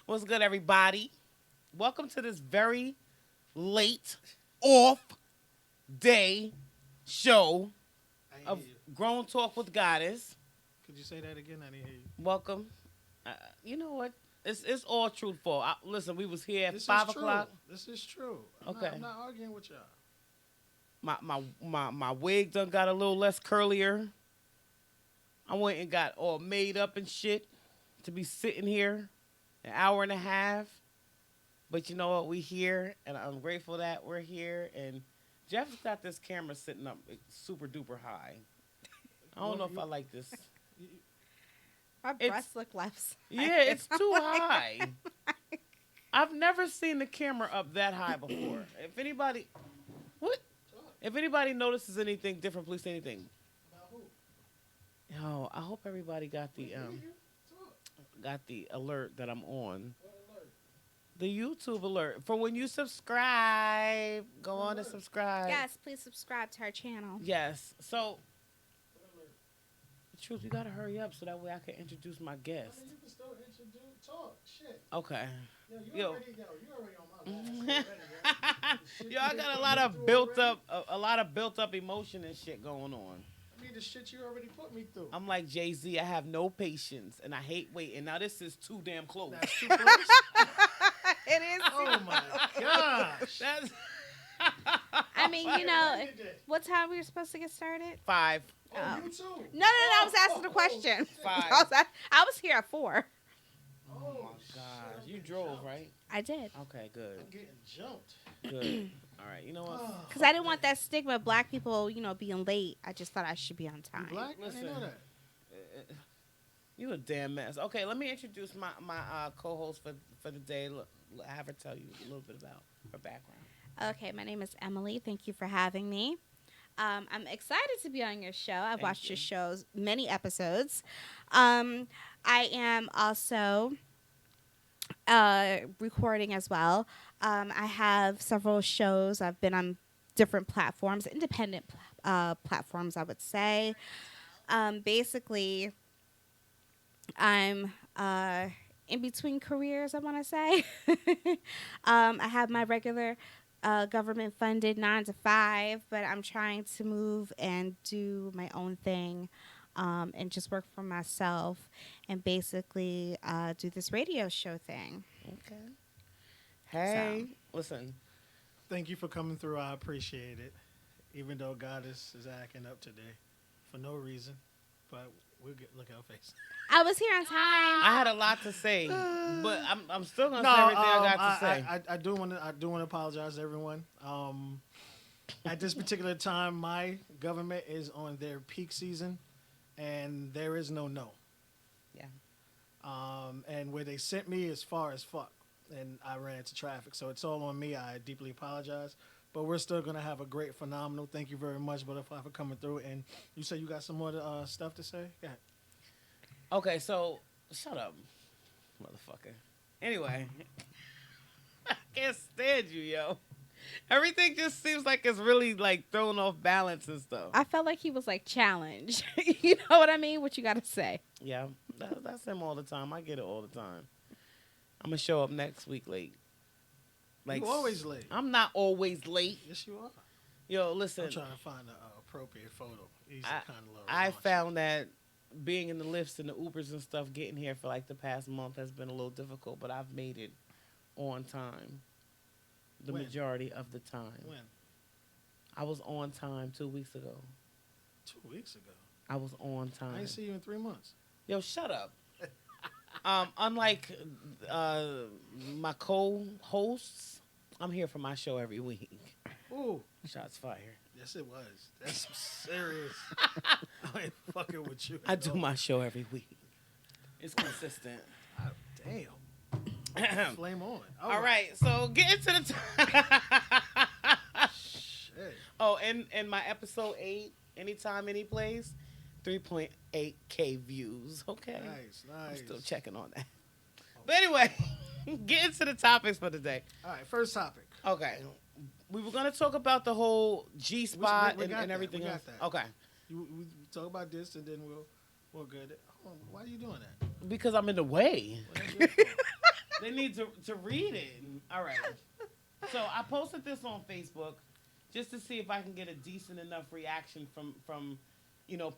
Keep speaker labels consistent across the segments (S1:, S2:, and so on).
S1: What's good, everybody? Welcome to this very late off day show
S2: I ain't
S1: of
S2: hear you.
S1: Grown Talk with Goddess.
S2: Could you say that again? I didn't hear you.
S1: Welcome. You know what? It's all truthful. Listen, we was here at
S2: This is
S1: 5 o'clock.
S2: true. This is true.
S1: Okay.
S2: I'm not arguing with y'all.
S1: My wig done got a little less curlier. I went and got all made up and shit to be sitting here an hour and a half. But you know what? We here, and I'm grateful that we're here. And Jeff's got this camera sitting up super duper high. I don't know if I like this.
S3: My
S1: It's-
S3: breasts look left.
S1: Yeah, it's too high. I've never seen the camera up that high before. If anybody, what? If anybody notices anything different, please say anything.
S2: About who?
S1: Yo, I hope everybody got the alert that I'm on.
S2: What alert?
S1: The YouTube alert for when you subscribe. Go on and subscribe.
S3: Yes, please subscribe to our channel.
S1: Yes. So,
S2: What alert?
S1: the truth, you gotta hurry up so that way I can introduce my
S2: I
S1: guest.
S2: mean, you can still introduce, talk, shit.
S1: Okay.
S2: You
S1: Yo.
S2: already on my last.
S1: Yo, I got a lot of built up emotion and shit going on.
S2: I mean, the shit you already put me through.
S1: I'm like Jay-Z. I have no patience and I hate waiting. Now this is too damn close.
S2: That's too close.
S3: It is.
S2: Oh my gosh.
S1: That's
S3: I mean, you know, what time we were supposed to get started?
S1: 5.
S2: Oh, you too.
S3: No, I was asking the question.
S2: shit.
S1: 5.
S3: I was here at 4.
S1: Oh my gosh. You drove, right?
S3: I did.
S1: Okay, good.
S2: I'm getting jumped.
S1: Good. All right. You know what?
S2: Oh.
S3: Because I didn't want that stigma of black people, being late. I just thought I should be on
S2: You
S3: time.
S2: black? I
S1: Listen.
S2: didn't know that.
S1: You a damn mess. Okay, let me introduce my co-host for the day. Look, have her tell you a little bit about her background.
S3: Okay, my name is Emily. Thank you for having me. I'm excited to be on your show. I've
S1: Thank
S3: watched
S1: you.
S3: your shows, many episodes. I am also recording as well. I have several shows. I've been on different platforms, independent platforms, I would say. Basically, I'm in between careers, I want to say. I have my regular government funded 9 to 5, but I'm trying to move and do my own thing and just work for myself and basically do this radio show thing.
S1: Okay. Hey, listen.
S2: Thank you for coming through. I appreciate it. Even though Goddess is acting up today for no reason, but we'll look at her face.
S3: I was here on time.
S1: I had a lot to say, but I'm still gonna say everything I got to say.
S2: I do want to apologize to everyone. At this particular time, my government is on their peak season, and there is no.
S1: Yeah.
S2: And where they sent me is far as fuck, and I ran into traffic, so it's all on me. I deeply apologize. But we're still gonna have a great, phenomenal. Thank you very much, Butterfly, for coming through. And you said you got some more stuff to say? Go ahead.
S1: Okay, so shut up, motherfucker. Anyway, I can't stand you, yo. Everything just seems like it's really like thrown off balance and stuff.
S3: I felt like he was like challenged. You know what I mean? What you got to say?
S1: Yeah, that's him all the time. I get it all the time. I'm gonna show up next week late.
S2: You always late.
S1: I'm not always late.
S2: Yes, you are.
S1: Yo, listen.
S2: I'm trying to find an appropriate photo. These are kind of low.
S1: I found that being in the lifts and the Ubers and stuff, getting here for like the past month has been a little difficult, but I've made it on time. The
S2: When?
S1: majority of the time.
S2: When?
S1: I was on time 2 weeks ago.
S2: 2 weeks ago.
S1: I was on time.
S2: I didn't see you in 3 months.
S1: Yo, shut up. Unlike my co-hosts, I'm here for my show every week.
S2: Ooh.
S1: Shots fired.
S2: Yes, it was. That's some serious. I ain't fucking with you.
S1: I do my show every week. It's consistent.
S2: Damn. Flame on.
S1: All right, so get into the
S2: Shit.
S1: Oh, and my episode 8, anytime, any place, 3.8K views. Okay.
S2: Nice.
S1: I'm still checking on that. But anyway, get into the topics for today.
S2: All right, first topic.
S1: Okay. We were going to talk about the whole GSpot
S2: We got
S1: and
S2: that.
S1: everything
S2: We got
S1: else.
S2: that.
S1: Okay.
S2: We talk about this and then we'll get it. Why are you doing that?
S1: Because I'm in the way.
S2: Well, that's your fault.
S1: They need to read it. All right. So I posted this on Facebook just to see if I can get a decent enough reaction from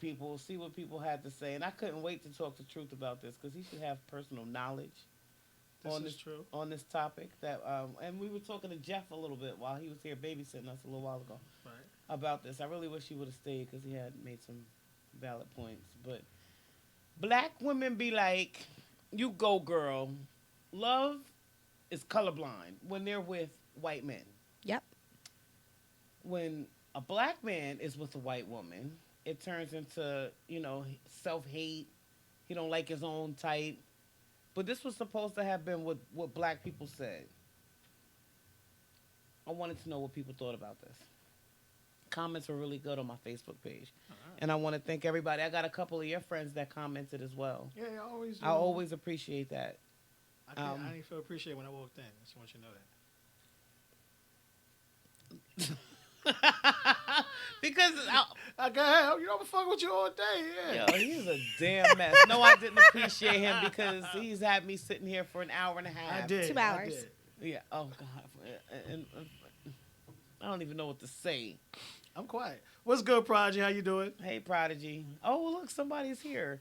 S1: people, see what people had to say, and I couldn't wait to talk to Truth about this because he should have personal knowledge
S2: This
S1: on
S2: is true.
S1: on this topic. And we were talking to Jeff a little bit while he was here babysitting us a little while ago
S2: Right.
S1: about this. I really wish he would have stayed because he had made some valid points. But black women be like, "You go, girl." Love is colorblind when they're with white men.
S3: Yep.
S1: When a black man is with a white woman, it turns into, self-hate. He don't like his own type. But this was supposed to have been what black people said. I wanted to know what people thought about this. Comments were really good on my Facebook page.
S2: All right.
S1: And I want to thank everybody. I got a couple of your friends that commented as well.
S2: Yeah, I always.
S1: I always appreciate that.
S2: I didn't feel appreciated when I walked in. I just want you to know that.
S1: Because
S2: Go ahead. You know, I'm fuck with you all day. Yeah.
S1: yo, he's a damn mess. No, I didn't appreciate him because he's had me sitting here for an hour and a half.
S2: I did.
S3: 2 hours.
S2: I did.
S1: Yeah. Oh God. And I don't even know what to say.
S2: I'm quiet. What's good, Prodigy? How you doing?
S1: Hey, Prodigy. Oh, look, somebody's here.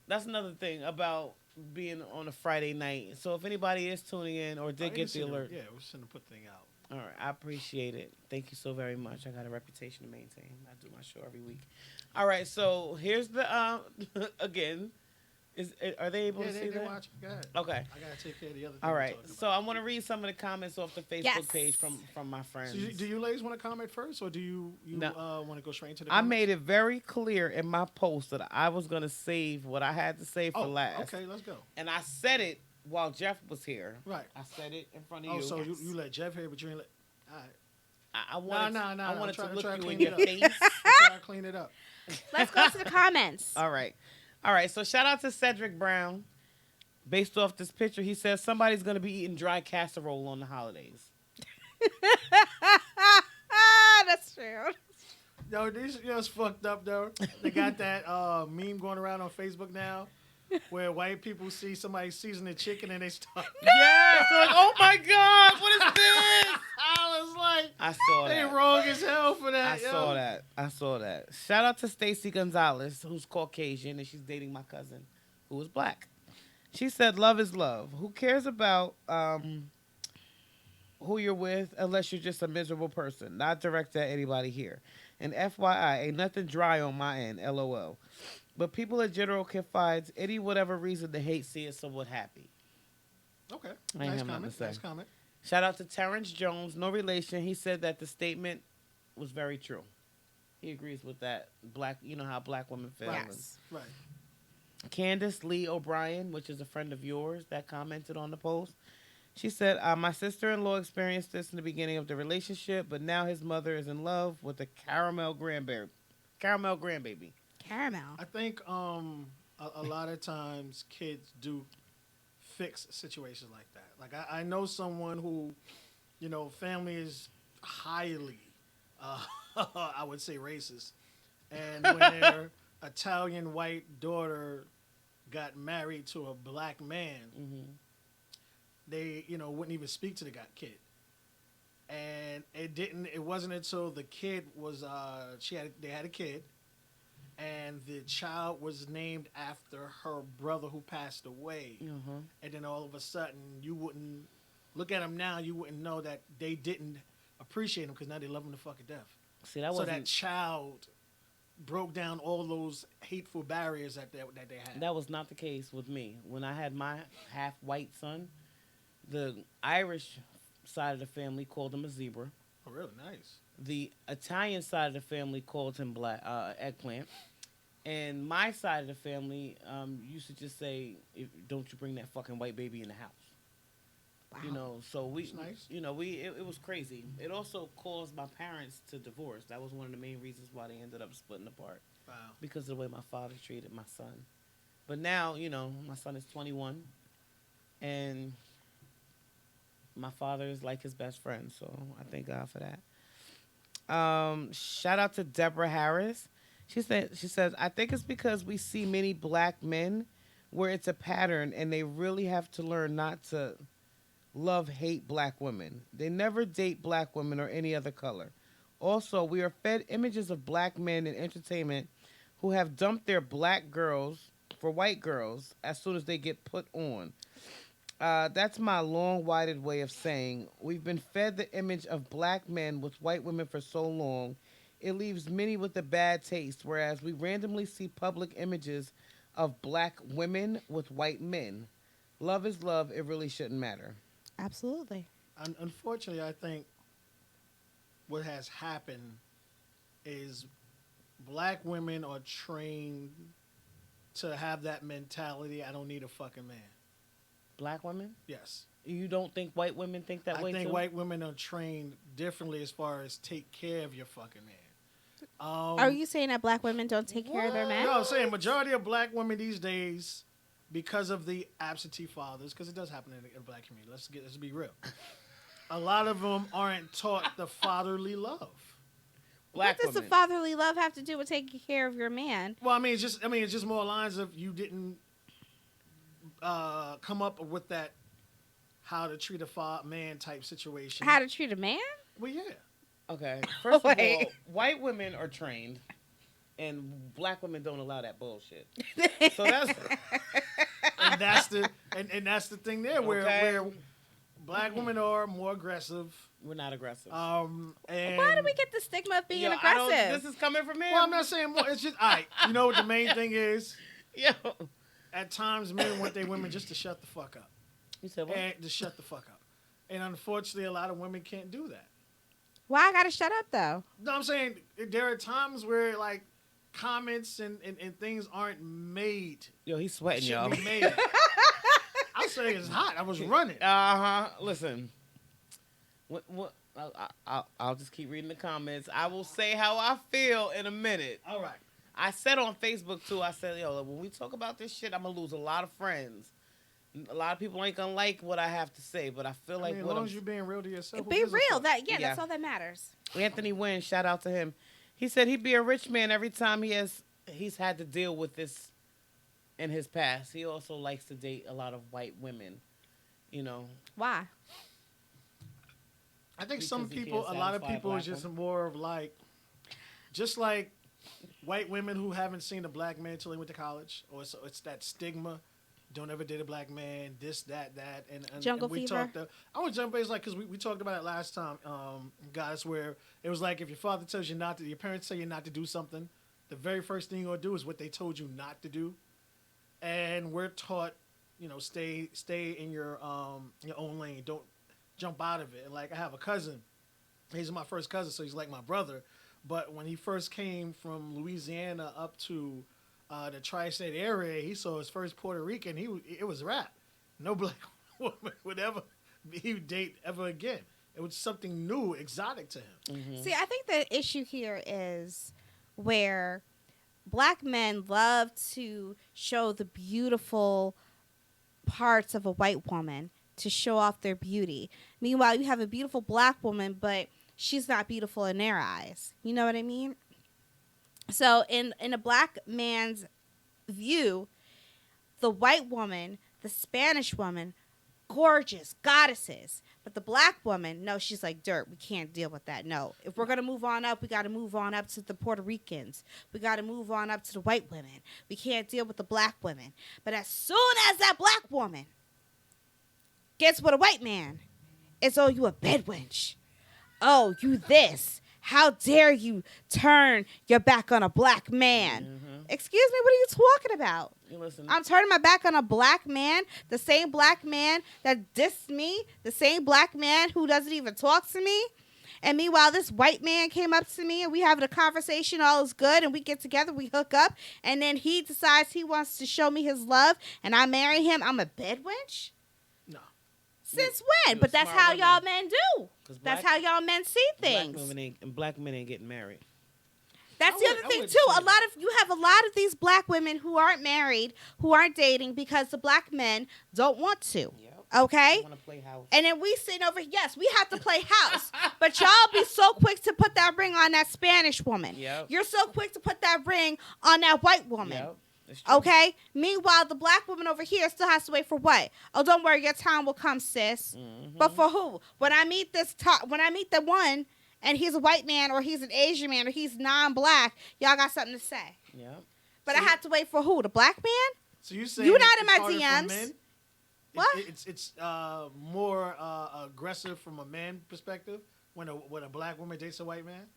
S1: That's another thing about being on a Friday night. So if anybody is tuning in or did get the alert,
S2: Yeah, we're just gonna put the thing out.
S1: all right, I appreciate it. Thank you so very much. I got a reputation to maintain. I do my show every week. All right, so here's the again. Are they able to see
S2: they
S1: that?
S2: watch. Go ahead.
S1: Okay.
S2: I gotta take care of the other thing.
S1: All
S2: we're
S1: right.
S2: talking
S1: So
S2: about.
S1: I want to read some of the comments off the Facebook
S3: Yes.
S1: page from my friends.
S2: So do you ladies want to comment first, or do you
S1: No.
S2: want to go straight into the?
S1: I
S2: comments?
S1: made it very clear in my post that I was going to save what I had to say for last.
S2: Okay, let's go.
S1: And I said it while Jeff was here.
S2: Right.
S1: I said it in front of
S2: Oh,
S1: you.
S2: so you let Jeff hear, but you ain't let. All right.
S1: I wanted,
S2: No.
S1: I wanted to
S2: I'm
S1: look
S2: trying
S1: you in
S2: clean
S1: your
S2: it up.
S1: face.
S2: I'm trying to clean it up.
S3: Let's go to the comments.
S1: All right. So shout out to Cedric Brown. Based off this picture, he says somebody's going to be eating dry casserole on the holidays.
S3: That's true.
S2: Yo, these it's fucked up though. They got that meme going around on Facebook now, where white people see somebody seasoning chicken and they start.
S1: Yes. They're like, oh my God, what is this?
S2: I was like,
S1: I saw
S2: they
S1: that.
S2: wrong as hell for that.
S1: I
S2: yo.
S1: saw that. Shout out to Stacy Gonzalez, who's Caucasian, and she's dating my cousin, who is black. She said, love is love. Who cares about who you're with unless you're just a miserable person? Not directed at anybody here. And FYI, ain't nothing dry on my end, LOL. But people in general can find any whatever reason to hate seeing someone happy.
S2: Okay,
S1: I ain't
S2: nice
S1: have nothing
S2: comment.
S1: to say.
S2: Nice comment.
S1: Shout out to Terrence Jones, no relation. He said that the statement was very true. He agrees with that. Black, you know how black women feel.
S2: Right.
S3: Yes.
S2: Right.
S1: Candace Lee O'Brien, which is a friend of yours that commented on the post. She said, my sister-in-law experienced this in the beginning of the relationship, but now his mother is in love with a caramel grandbaby.
S3: Caramel.
S2: I think a lot of times kids do fix situations like that. Like I know someone who, family is highly, I would say racist, and when their Italian white daughter got married to a black man,
S1: Mm-hmm.
S2: they wouldn't even speak to the kid. And it wasn't until the kid was they had a kid, and the child was named after her brother who passed away.
S1: Mm-hmm.
S2: And then all of a sudden, you wouldn't look at him now, you wouldn't know that they didn't appreciate him because now they love him to fucking death.
S1: See, that
S2: So
S1: wasn't
S2: that child broke down all those hateful barriers that they had.
S1: that was not the case with me. When I had my half white son, the Irish side of the family called him a zebra.
S2: Oh, really? Nice.
S1: The Italian side of the family called him black eggplant. And my side of the family used to just say, "Don't you bring that fucking white baby in the house."
S3: Wow.
S1: So we,
S2: That's nice.
S1: it was crazy. It also caused my parents to divorce. That was one of the main reasons why they ended up splitting apart,
S2: Wow.
S1: because of the way my father treated my son. But now, my son is 21, and my father is like his best friend. So I thank God for that. Shout out to Deborah Harris. She says, I think it's because we see many black men where it's a pattern and they really have to learn not to love hate black women. They never date black women or any other color. Also, we are fed images of black men in entertainment who have dumped their black girls for white girls as soon as they get put on. That's my long-winded way of saying we've been fed the image of black men with white women for so long, it leaves many with a bad taste, whereas we randomly see public images of black women with white men. Love is love. It really shouldn't matter.
S3: Absolutely.
S2: Unfortunately, I think what has happened is black women are trained to have that mentality. I don't need a fucking man.
S1: Black women?
S2: Yes.
S1: You don't think white women think that way
S2: I think
S1: too?
S2: white women are trained differently as far as take care of your fucking man.
S3: Are you saying that black women don't take care of their men?
S2: No, I'm saying majority of black women these days, because of the absentee fathers, because it does happen in the black community. Let's be real. A lot of them aren't taught the fatherly love.
S1: Black
S3: What does the
S1: women.
S3: fatherly love have to do with taking care of your man?
S2: Well, it's just more lines of you didn't come up with that how to treat a man type situation.
S3: How to treat a man?
S2: Well, yeah.
S1: Okay. First of all,
S3: Wait.
S1: white women are trained, and black women don't allow that bullshit. So that's
S2: And that's the thing there where
S1: Okay.
S2: where black women are more aggressive.
S1: we're not aggressive.
S2: And
S3: Why do we get the stigma of being
S1: Yo, I don't-
S3: aggressive?
S1: This is coming from him.
S2: Well, I'm not saying more. It's just all right. You know what the main thing is?
S1: Yo.
S2: At times, men want their women just to shut the fuck up.
S1: You said what?
S2: And to shut the fuck up. And unfortunately, a lot of women can't do that.
S3: Why I gotta shut up though?
S2: No, I'm saying there are times where like comments and things aren't made.
S1: Yo, he's sweating,
S2: Shouldn't
S1: y'all.
S2: be made. I'm saying it's hot. I was running.
S1: Listen. What? I'll just keep reading the comments. I will say how I feel in a minute.
S2: All right.
S1: I said on Facebook too. I said, yo, when we talk about this shit, I'm gonna lose a lot of friends. A lot of people ain't gonna like what I have to say, but I feel like
S2: As
S1: what
S2: long
S1: I'm.
S2: as you're being real to yourself. who
S3: Be
S2: gives a
S3: real.
S2: fuck?
S3: That's
S1: Yeah.
S3: all that matters.
S1: Anthony Wynn, shout out to him. He said he'd be a rich man every time he's had to deal with this in his past. He also likes to date a lot of white women. You know,
S3: Why?
S2: I think
S1: Because
S2: some
S1: he
S2: people, a
S1: can't
S2: lot of
S1: satisfy
S2: people
S1: black
S2: is just
S1: women.
S2: more of like, just like white women who haven't seen a black man until they went to college, or so it's that stigma. Don't ever date a black man. This, that, and
S3: Jungle
S2: and we
S3: fever.
S2: talked. I want to jump is like because we talked about it last time, guys. Where it was like if your father tells you not to, your parents tell you not to do something, the very first thing you're gonna do is what they told you not to do, and we're taught, stay in your own lane. Don't jump out of it. And like I have a cousin. He's my first cousin, so he's like my brother. But when he first came from Louisiana up to the tri-state area, he saw his first Puerto Rican. It was rap. No black woman would ever he would date ever again. It was something new, exotic to him.
S3: See, I think the issue here is where black men love to show the beautiful parts of a white woman to show off their beauty. Meanwhile, you have a beautiful black woman, but she's not beautiful in their eyes. You know what I mean? So in a black man's view, the white woman, the Spanish woman, gorgeous, goddesses. But the black woman, no, she's like dirt. We can't deal with that. No. If we're going to move on up, we got to move on up to the Puerto Ricans. We got to move on up to the white women. We can't deal with the black women. But as soon as that black woman gets with a white man, it's, oh, you a bedwench. Oh, you this. How dare you turn your back on a black man? Excuse me, what are you talking about?
S1: listen.
S3: I'm turning my back on a black man, the same black man that dissed me, the same black man who doesn't even talk to me. And meanwhile, this white man came up to me and we having a conversation, all is good, and we get together, we hook up, and then he decides he wants to show me his love, and I marry him. I'm a bedwench?
S2: No.
S3: Since
S1: You
S3: when?
S1: a
S3: But that's
S1: smart
S3: how
S1: woman.
S3: y'all men do.
S1: 'Cause
S3: That's
S1: black-
S3: how y'all men see things.
S1: Black men ain't getting married.
S3: That's
S2: I
S3: the
S2: would-
S3: other
S2: I
S3: thing
S2: would
S3: too.
S2: say
S3: You have a lot of these black women who aren't married, who aren't dating because the black men don't want to.
S1: Yep.
S3: Okay?
S1: I want to play house.
S3: And then we sitting over, yes, we have to play house. But y'all be so quick to put that ring on that Spanish woman.
S1: Yep.
S3: You're so quick to put that ring on that white woman.
S1: Yep. It's true.
S3: Okay. Meanwhile, the black woman over here still has to wait for what? Oh, don't worry, your time will come, sis. But for who? When I meet when I meet the one, and he's a white man, or he's an Asian man, or he's non-black, y'all got something to say.
S1: Yeah.
S3: But I had to wait for who? The black man?
S2: So you saying
S3: You not in
S2: it's
S3: my
S2: harder for
S3: DMs.
S2: men?
S3: What?
S2: It's more aggressive from a man perspective when a black woman dates a white man.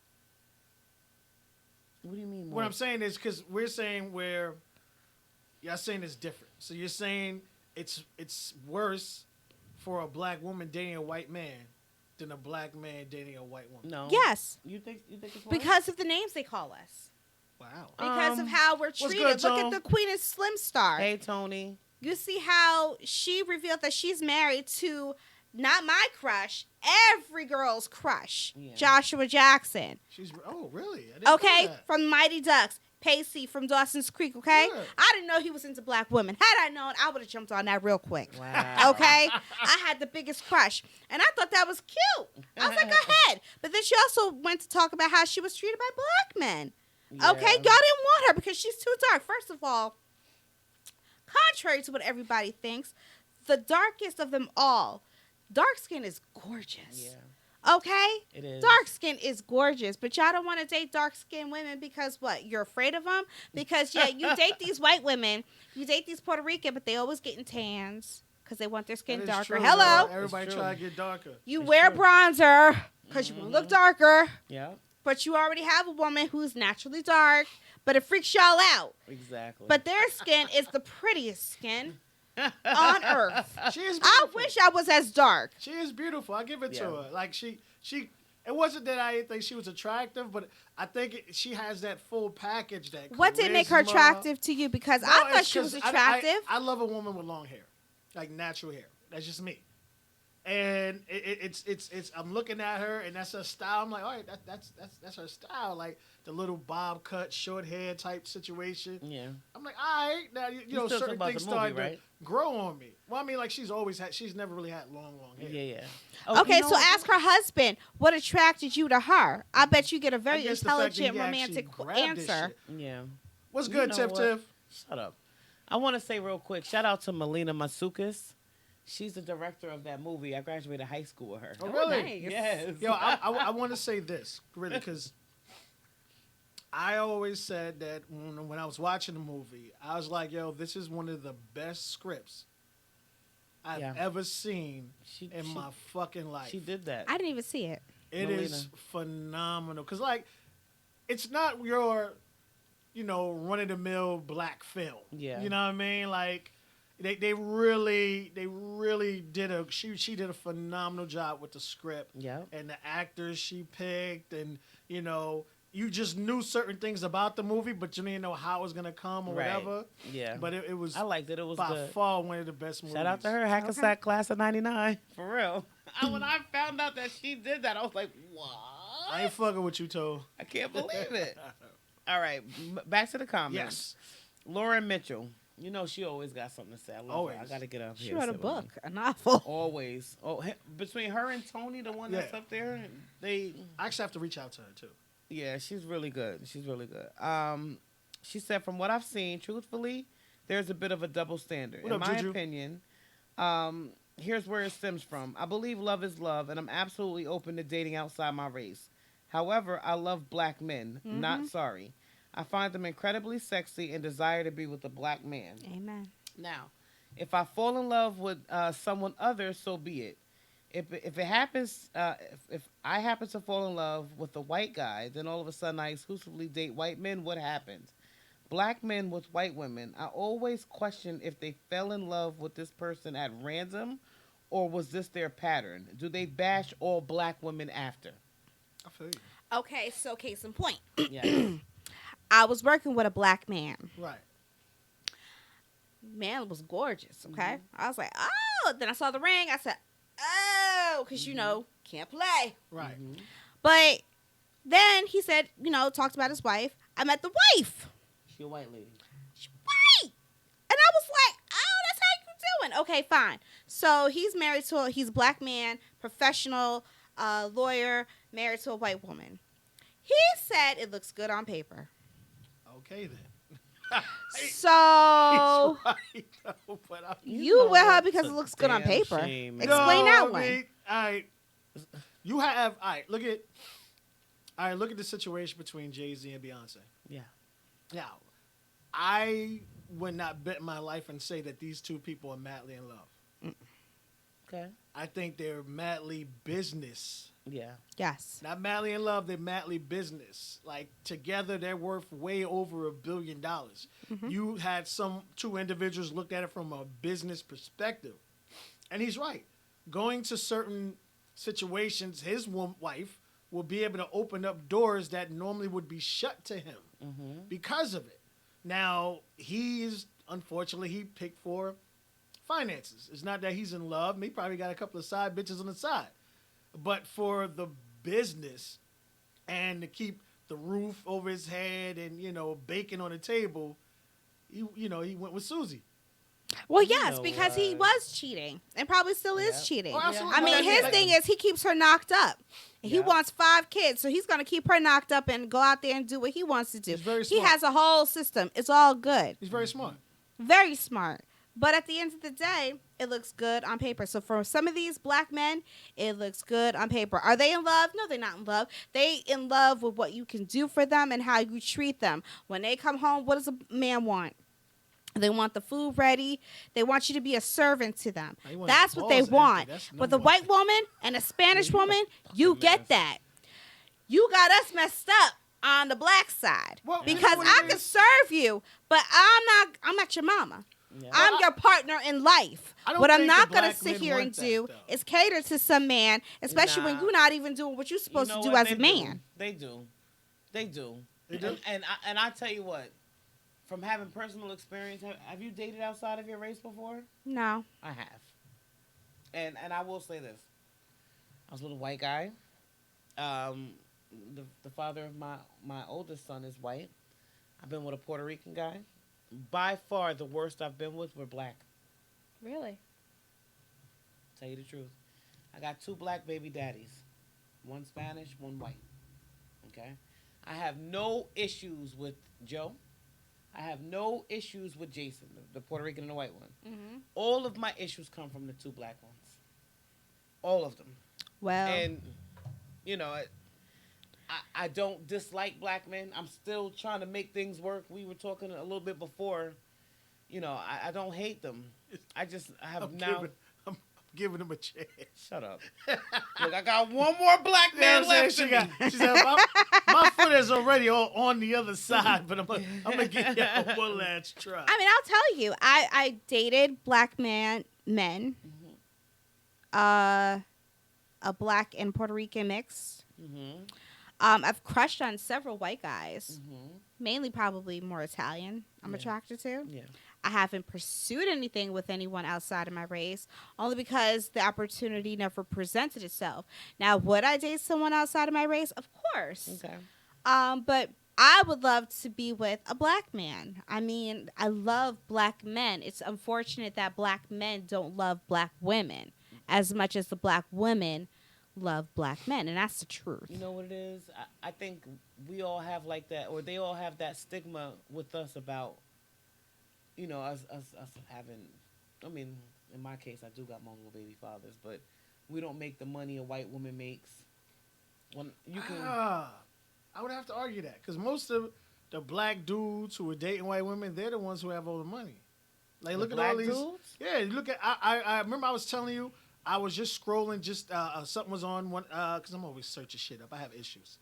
S1: What do you mean?
S2: What I'm saying is because we're saying where y'all saying it's different. So you're saying it's worse for a black woman dating a white man than a black man dating a white woman.
S3: No. Yes.
S1: You think it's worse?
S3: Because of the names they call us.
S2: Wow.
S3: Because of how we're treated.
S2: Good,
S3: Look at the Queen of Slim Star.
S1: Hey, Tony.
S3: You see how she revealed that she's married to not my crush, every girl's crush, Joshua Jackson.
S2: Really?
S3: Okay, from Mighty Ducks. Pacey from Dawson's Creek, okay? Yeah. I didn't know he was into black women. Had I known, I would have jumped on that real quick. Wow. Okay? I had the biggest crush. And I thought that was cute. I was like, go ahead. But then she also went to talk about how she was treated by black men. Yeah. Okay? Y'all didn't want her because she's too dark. First of all, contrary to what everybody thinks, the darkest of them all, dark skin is gorgeous. Yeah. Okay?
S1: It is.
S3: Dark skin is gorgeous, but y'all don't want to date dark skinned women because what? You're afraid of them? Because, you date these white women, you date these Puerto Rican, but they always getting tans because they want their skin darker.
S2: True,
S3: hello?
S2: Everybody try to get darker.
S3: You wear bronzer because you want to look darker.
S1: Yeah.
S3: But you already have a woman who's naturally dark, but it freaks y'all out.
S1: Exactly.
S3: But their skin is the prettiest skin on earth.
S2: She is beautiful.
S3: I wish I was as dark.
S2: She is beautiful. I give it to her. Like she. It wasn't that I didn't think she was attractive, but I think she has that full package. That
S3: what did make her attractive to you? Because I thought she was attractive.
S2: I love a woman with long hair, like natural hair. That's just me. And it's I'm looking at her and that's her style. I'm like, all right, that's her style. Like the little bob cut, short hair type situation.
S1: Yeah.
S2: I'm like, all right, now you know certain things start to grow on me. Well, I mean, like she's never really had long hair.
S1: Yeah.
S3: Oh, okay, so ask her husband what attracted you to her. I bet you get a very intelligent, romantic answer.
S1: Yeah.
S2: What's good, Tiff?
S1: Shut up. I want to say real quick, shout out to Melina Masukis. She's the director of that movie. I graduated high school with her.
S2: Oh, really?
S3: Nice.
S1: Yes.
S2: Yo, I want to say this, really, because I always said that when I was watching the movie, I was like, yo, this is one of the best scripts I've ever seen in my fucking life.
S1: She did that.
S3: I didn't even see it.
S2: It is phenomenal. Because, like, it's not your, run-of-the-mill black film.
S1: Yeah.
S2: You know what I mean? Like, They really did she did a phenomenal job with the script.
S1: Yeah.
S2: And the actors she picked, and you just knew certain things about the movie, but you didn't know how it was gonna come or whatever.
S1: Yeah.
S2: But it was.
S1: I liked it. It was
S2: by far one of the best movies.
S1: Shout out to her, Hackensack class of '99. For real. When I found out that she did that, I was like, what?
S2: I ain't fucking with you, Toe.
S1: I can't believe it. All right, back to the comments.
S2: Yes.
S1: Lauren Mitchell. You know she always got something to say. I love her. I got to get up here.
S3: She wrote a book, a novel.
S1: Always. Oh, between her and Tony, the one that's up there, I
S2: actually have to reach out to her too.
S1: Yeah, she's really good. She's really good. She said, from what I've seen, truthfully, there's a bit of a double standard. In my opinion, here's where it stems from. I believe love is love, and I'm absolutely open to dating outside my race. However, I love black men. Not sorry. I find them incredibly sexy and desire to be with a black man.
S3: Amen.
S1: Now, if I fall in love with someone other, so be it. If it happens, if I happen to fall in love with a white guy, then all of a sudden I exclusively date white men. What happens? Black men with white women. I always question if they fell in love with this person at random, or was this their pattern? Do they bash all black women after?
S2: I feel you.
S3: Okay, so case in point.
S1: Yeah.
S3: I was working with a black man.
S2: Right.
S3: Man was gorgeous, okay? I was like, oh. Then I saw the ring. I said, oh, because, can't play.
S2: Right.
S3: But then he said, talked about his wife. I met the wife.
S1: She a white lady.
S3: She's white. And I was like, oh, that's how you doing. Okay, fine. So he's a black man, professional, lawyer, married to a white woman. He said it looks good on paper.
S2: Okay, then.
S3: So
S2: Right, though, but
S3: you
S1: know
S3: with her
S1: what?
S3: because
S1: It's
S3: it
S1: a
S3: looks good on
S1: damn
S3: paper.
S1: shame, man.
S3: Explain that
S2: I
S3: one.
S2: mean, all right. You have all right. All right. Look at the situation between Jay-Z and Beyonce.
S1: Yeah.
S2: Now, I would not bet my life and say that these two people are madly in love.
S1: Okay.
S2: I think they're madly business.
S1: Yeah.
S3: Yes.
S2: Not madly in love, they're madly business. Like together, they're worth way over $1 billion. You had some two individuals looked at it from a business perspective, and he's right. Going to certain situations, his wife will be able to open up doors that normally would be shut to him because of it. Now unfortunately he picked for finances. It's not that he's in love. He probably got a couple of side bitches on the side. But for the business and to keep the roof over his head and, bacon on the table, he went with Susie.
S3: Well,
S1: You
S3: yes,
S1: know
S3: because he
S1: what?
S3: was cheating and probably still is
S1: Yep.
S3: cheating.
S2: Oh, absolutely.
S3: I
S2: But
S3: mean,
S2: that's
S3: his
S2: like-
S3: thing is he keeps her knocked up. He
S1: Yep.
S3: wants 5 kids, so he's going to keep her knocked up and go out there and do what he wants to do.
S2: He's very
S3: He
S2: smart.
S3: has a whole system. It's all good.
S2: He's very smart.
S3: Very smart. But at the end of the day, it looks good on paper. So for some of these black men, it looks good on paper. Are they in love? No, they're not in love. They in love with what you can do for them and how you treat them. When they come home, what does a man want? They want the food ready. They want you to be a servant to them.
S2: They want
S3: That's what they
S2: balls empty.
S3: want.
S2: That's
S3: With a
S2: number
S3: white woman and a Spanish
S1: Yeah, you a
S3: woman, you
S1: fucking
S3: get
S1: mess.
S3: that. You got us messed up on the black side
S2: Well, you know
S3: because
S2: what
S3: I
S2: it
S3: can
S2: is?
S3: serve you, but I'm not your mama.
S1: Yeah.
S3: I'm your partner in life.
S2: I don't
S3: What I'm
S2: think
S3: not
S2: the
S3: gonna
S2: black
S3: sit
S2: men
S3: here
S2: want
S3: and
S2: that,
S3: do
S2: though.
S3: is cater to some man, especially when
S1: Nah.
S3: you're not even doing what you're supposed
S1: You know
S3: to do
S1: what?
S3: as a
S1: They
S3: man.
S1: do. They do. They do.
S2: They do?
S1: And I tell you what, from having personal experience, have you dated outside of your race before?
S3: No.
S1: I have. And I will say this. I was with a white guy. The father of my oldest son is white. I've been with a Puerto Rican guy. By far the worst I've been with were black.
S3: Really?
S1: Tell you the truth. I got 2 black baby daddies. One Spanish, one white. Okay? I have no issues with Joe. I have no issues with Jason, the Puerto Rican and the white one.
S3: Mm-hmm.
S1: All of my issues come from the 2 black ones. All of them.
S3: Well,
S1: And, I don't dislike black men. I'm still trying to make things work. We were talking a little bit before. I don't hate them. I have
S2: I'm giving him a chance.
S1: Shut up. Look, I got one more black
S2: You know
S1: man
S2: what I'm
S1: left
S2: saying?
S1: in me.
S2: She said, my foot is already on the other side, but I'm gonna give you one last try.
S3: I mean, I'll tell you, I dated black men, a black and Puerto Rican mix.
S1: Mm-hmm.
S3: I've crushed on several white guys,
S1: Mm-hmm.
S3: mainly probably more Italian. I'm
S1: Yeah.
S3: attracted to.
S1: Yeah.
S3: I haven't pursued anything with anyone outside of my race, only because the opportunity never presented itself. Now, would I date someone outside of my race? Of course.
S1: Okay.
S3: But I would love to be with a black man. I mean, I love black men. It's unfortunate that black men don't love black women as much as the black women love black men, and that's the truth.
S1: You know what it is? I think we all have like that, or they all have that stigma with us about, us having, I mean, in my case, I do got multiple baby fathers, but we don't make the money a white woman makes. When you can,
S2: I would have to argue that because most of the black dudes who are dating white women, they're the ones who have all the money. Like,
S1: the
S2: look at
S1: black
S2: all these.
S1: dudes?
S2: Yeah, you look at. I remember I was telling you. I was just scrolling. Something was on one because I'm always searching shit up. I have issues,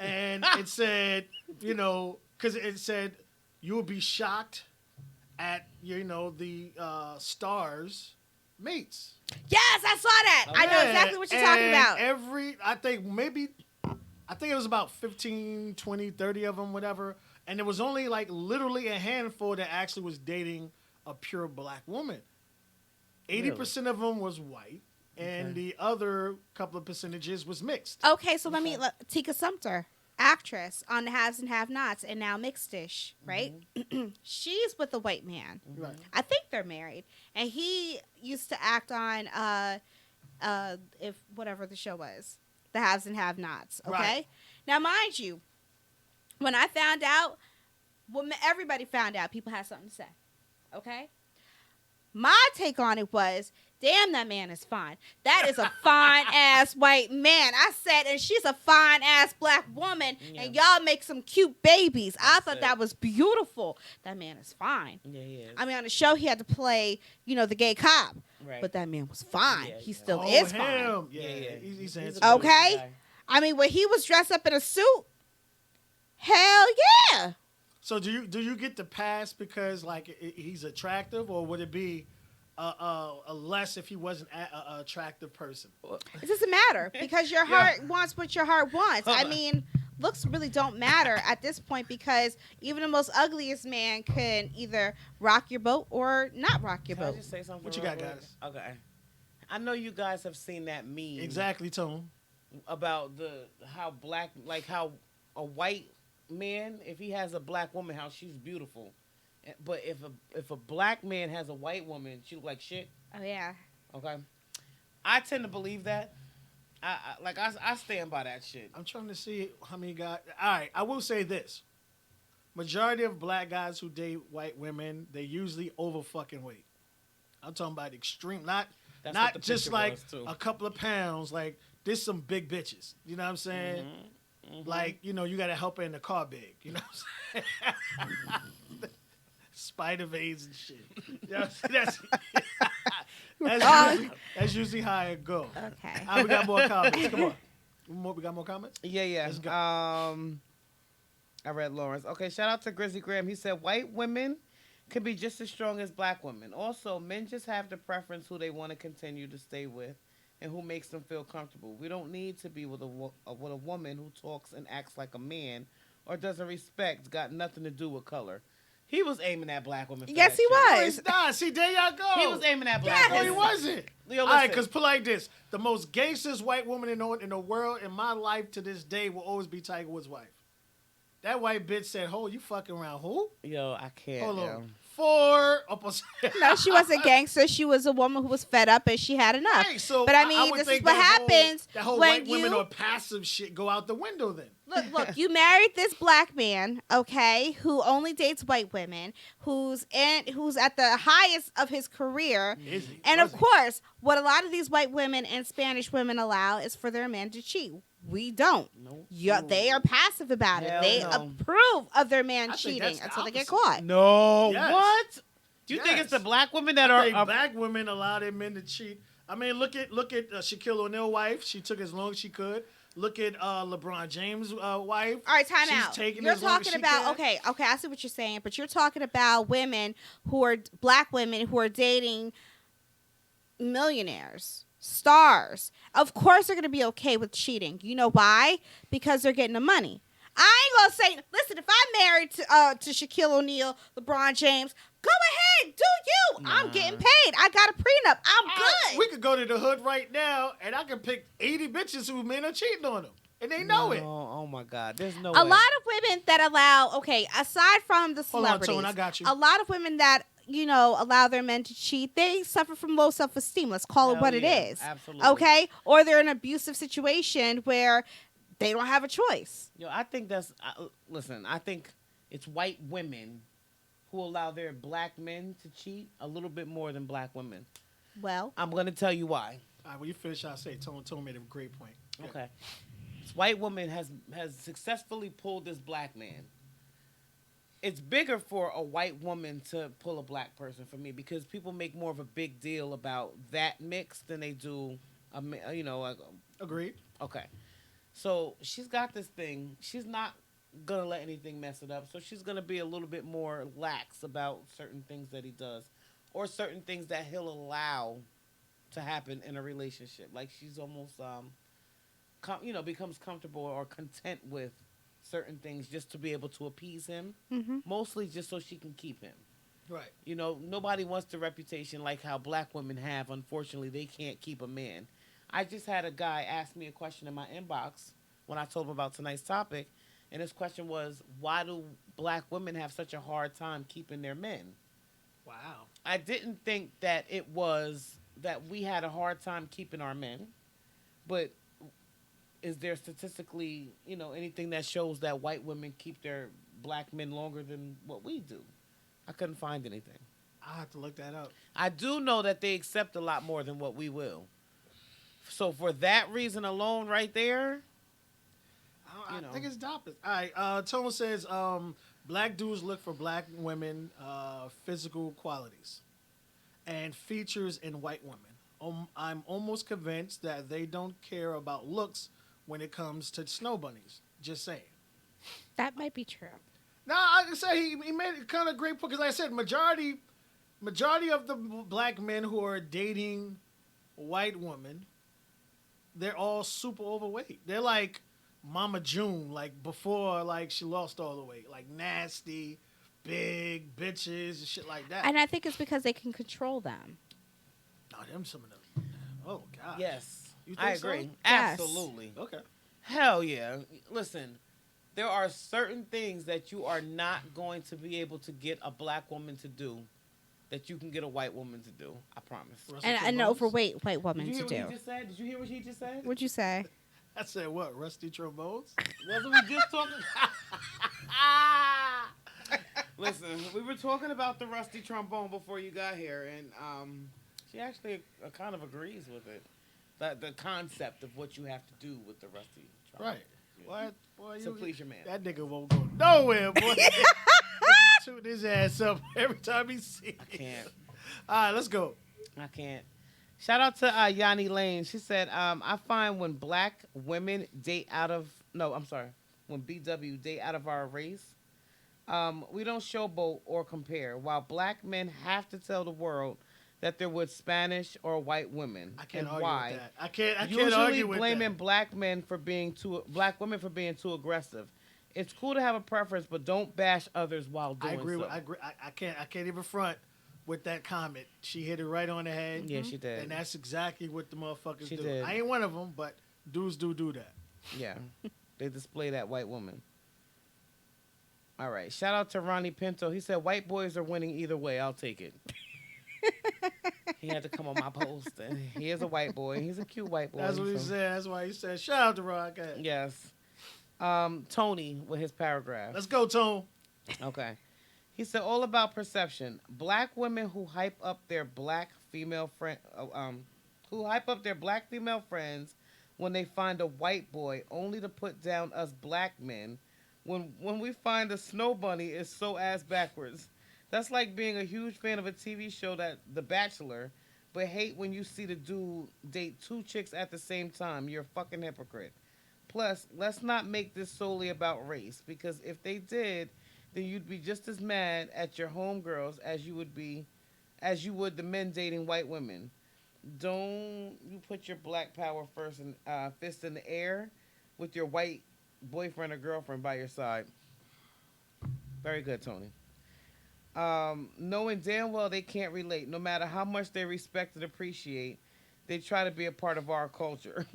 S2: and it said, because it said you will be shocked at the stars mates.
S3: Yes, I saw that. I know
S2: Yeah,
S3: exactly what you're talking
S2: and
S3: about.
S2: I think it was about 15, 20, 30 of them, whatever. And there was only like literally a handful that actually was dating a pure black woman. 80% of them was white, and
S1: Okay.
S2: the other couple of percentages was mixed.
S3: Okay, so Tika Sumpter, actress on the Haves and Have-Nots, and now Mixed-ish, right? She's with a white man.
S2: Right.
S3: I think they're married, and he used to act on if whatever the show was, the Haves and Have-Nots. Okay,
S2: Right.
S3: now mind you, when I found out, When everybody found out, people had something to say. Okay? My take on it was, damn, that man is fine. That is a fine ass white man. I said, and she's a fine ass black woman, and y'all make some cute babies. I thought that was beautiful. That man is fine.
S1: Yeah, he is.
S3: I mean, on the show, he had to play, the gay cop.
S1: Right.
S3: But that man was fine.
S1: Yeah,
S3: he
S1: yeah.
S3: still is fine.
S2: Yeah. He's
S3: Okay? I mean, when he was dressed up in a suit, hell yeah.
S2: So do you get the pass because like he's attractive, or would it be a less if he wasn't a attractive person?
S3: It doesn't matter because your heart wants what your heart wants. I mean, looks really don't matter at this point because even the most ugliest man can either rock your boat or not rock your
S1: Can
S3: boat.
S1: I just say something?
S2: What you got, guys?
S1: Okay. I know you guys have seen that meme.
S2: Exactly, Tone.
S1: About how a white man, if he has a black woman, how she's beautiful. But if a black man has a white woman, she look like shit.
S3: Oh yeah.
S1: Okay. I tend to believe that. I stand by that shit.
S2: I'm trying to see how many guys. All right, I will say this: majority of black guys who date white women, they usually over fucking weight. I'm talking about extreme, not just like a couple of pounds. Like there's some big bitches. You know what I'm saying? Mm-hmm. Mm-hmm. Like you got to help her in the car big. You know what I'm saying? Spider veins and shit. You know that's usually how it goes.
S3: Okay.
S2: We got more comments. Come on. We got more comments?
S1: Yeah.
S2: Let's go.
S1: I read Lawrence. Okay, shout out to Grizzly Graham. He said white women can be just as strong as black women. Also, men just have the preference who they want to continue to stay with and who makes them feel comfortable. We don't need to be with a woman who talks and acts like a man or doesn't respect, got nothing to do with color. He was aiming at black women.
S3: Yes, he
S1: shit.
S3: was.
S2: No, he's not. See, there y'all go.
S1: He was aiming at black
S2: No,
S1: women.
S2: he wasn't.
S1: Leo,
S2: all right,
S1: listen.
S2: because put like this. The most gangstest white woman in the world in my life to this day will always be Tiger Woods' wife. That white bitch said, "Ho, you fucking around who?"
S1: Yo, I can't.
S2: Hold
S1: yo.
S2: on. Four.
S3: No, she wasn't gangster. She was a woman who was fed up and she had enough.
S2: Right, so
S3: but I mean,
S2: would
S3: this
S2: think
S3: is what
S2: that
S3: happens
S2: that whole
S3: when
S2: white women or passive shit go out the window then.
S3: Look, you married this black man, okay, who only dates white women, who's at the highest of his career.
S2: Is he?
S3: And
S2: Was
S3: of
S2: he?
S3: course, what a lot of these white women and Spanish women allow is for their men to cheat. We don't.
S1: Nope.
S3: They are passive about it.
S1: Hell
S3: They
S1: no.
S3: approve of their man
S2: I think
S3: cheating
S2: that's the
S3: until they get
S2: opposite.
S3: caught.
S1: No.
S2: Yes.
S1: What? Do you think
S2: Yes.
S1: it's the black women that
S2: I think
S1: are?
S2: black women allow their men to cheat. I mean, look at Shaquille O'Neal's wife. She took as long as she could. Look at LeBron James' wife.
S3: All right, time
S2: She's
S3: out.
S2: taking
S3: You're
S2: as long as
S3: talking
S2: she
S3: about
S2: can.
S3: okay, I see what you're saying, but you're talking about women who are black women who are dating millionaires, stars. Of course, they're gonna be okay with cheating. You know why? Because they're getting the money. I ain't gonna say. Listen, if I'm married to Shaquille O'Neal, LeBron James, go ahead, do you. I'm getting paid. I got a prenup. I'm good.
S2: We could go to the hood right now, and I can pick 80 bitches who men are cheating on them, and they know it.
S1: Oh my God. There's no
S3: A
S1: way.
S3: lot of women that allow, aside from the
S2: Hold on,
S3: celebrities,
S2: Tone, I got you.
S3: a lot of women that, allow their men to cheat, they suffer from low self-esteem. Let's call it
S1: Hell
S3: what
S1: yeah,
S3: it is.
S1: absolutely.
S3: Okay? Or they're in an abusive situation where they don't have a choice.
S1: Yo, I think that's. Listen, I think it's white women who allow their black men to cheat a little bit more than black women.
S3: Well,
S1: I'm going to tell you why.
S2: All right, when you finish, I'll say Tone made a great point. Yeah.
S1: Okay. This white woman has successfully pulled this black man. It's bigger for a white woman to pull a black person for me because people make more of a big deal about that mix than they do,
S2: Agreed.
S1: okay. So she's got this thing. She's not going to let anything mess it up. So she's going to be a little bit more lax about certain things that he does or certain things that he'll allow to happen in a relationship. Like she's almost, becomes comfortable or content with certain things just to be able to appease him.
S3: mm-hmm.
S1: Mostly just so she can keep him.
S2: Right.
S1: Nobody wants the reputation like how black women have. Unfortunately, they can't keep a man. I just had a guy ask me a question in my inbox when I told him about tonight's topic, and his question was, why do black women have such a hard time keeping their men?
S2: Wow.
S1: I didn't think that it was that we had a hard time keeping our men, but is there statistically, anything that shows that white women keep their black men longer than what we do. I couldn't find anything.
S2: I have to look that up.
S1: I do know that they accept a lot more than what we will. So for that reason alone, right there,
S2: I
S1: you know,
S2: think it's doppers. All right. Tone says black dudes look for black women physical qualities and features in white women. I'm almost convinced that they don't care about looks when it comes to snow bunnies. Just saying.
S3: That might be true.
S2: Now I can say he made a kind of great point because, like I said, majority of the black men who are dating white women, they're all super overweight. They're like Mama June, like before, like she lost all the weight, like nasty, big bitches and shit like that.
S3: And I think it's because they can control them.
S2: Oh, them some of them. Oh God.
S1: yes,
S2: You think
S1: I
S2: so?
S1: agree.
S3: Yes.
S1: Absolutely.
S2: Okay.
S1: Hell yeah. Listen, there are certain things that you are not going to be able to get a black woman to do that you can get a white woman to do. I promise.
S2: Russell
S3: And I
S2: Trombones?
S3: know for white
S1: Did
S3: women
S1: you hear
S3: to
S1: what
S3: do.
S1: he just said? Did you hear what he just said?
S3: What'd you say?
S2: I said what? Rusty trombones?
S1: Wasn't we just talking? Listen, we were talking about the rusty trombone before you got here, and she actually kind of agrees with it. The concept of what you have to do with the rusty trombone.
S2: Right. What? Boy,
S1: So please your man.
S2: That nigga won't go nowhere, boy. Tune his ass up every time he see
S1: I can't.
S2: All right, let's go.
S1: I can't. Shout out to Yanni Lane. She said, I find when black women date out of, no, I'm sorry, when BW date out of our race, we don't showboat or compare, while black men have to tell the world that they're with Spanish or white women.
S2: I can't
S1: and
S2: argue
S1: why.
S2: with that. I can't
S1: Usually
S2: argue with
S1: blaming
S2: that.
S1: black women for being too aggressive. It's cool to have a preference, but don't bash others while doing
S2: I agree.
S1: so.
S2: I agree. I can't even front with that comment. She hit it right on the head.
S1: Yeah, she did.
S2: And that's exactly what the motherfuckers
S1: She
S2: do.
S1: did.
S2: I ain't one of them, but dudes do that.
S1: Yeah, they display that white woman. All right. Shout out to Ronnie Pinto. He said, white boys are winning either way. I'll take it. He had to come on my post. And he is a white boy. He's a cute white boy.
S2: That's what he
S1: so-
S2: said. That's why he said, shout out to Rock.
S1: Yes. Tony with his paragraph.
S2: Let's go, Tone.
S1: Okay. He said, all about perception. Black women who hype up their black female friends when they find a white boy, only to put down us black men. When we find a snow bunny, is so ass backwards. That's like being a huge fan of a TV show that The Bachelor, but hate when you see the dude date two chicks at the same time. You're a fucking hypocrite. Plus, let's not make this solely about race, because if they did, then you'd be just as mad at your homegirls as you would the men dating white women. Don't you put your black power first and fist in the air with your white boyfriend or girlfriend by your side. Very good, Tony. Knowing damn well they can't relate, no matter how much they respect and appreciate, they try to be a part of our culture.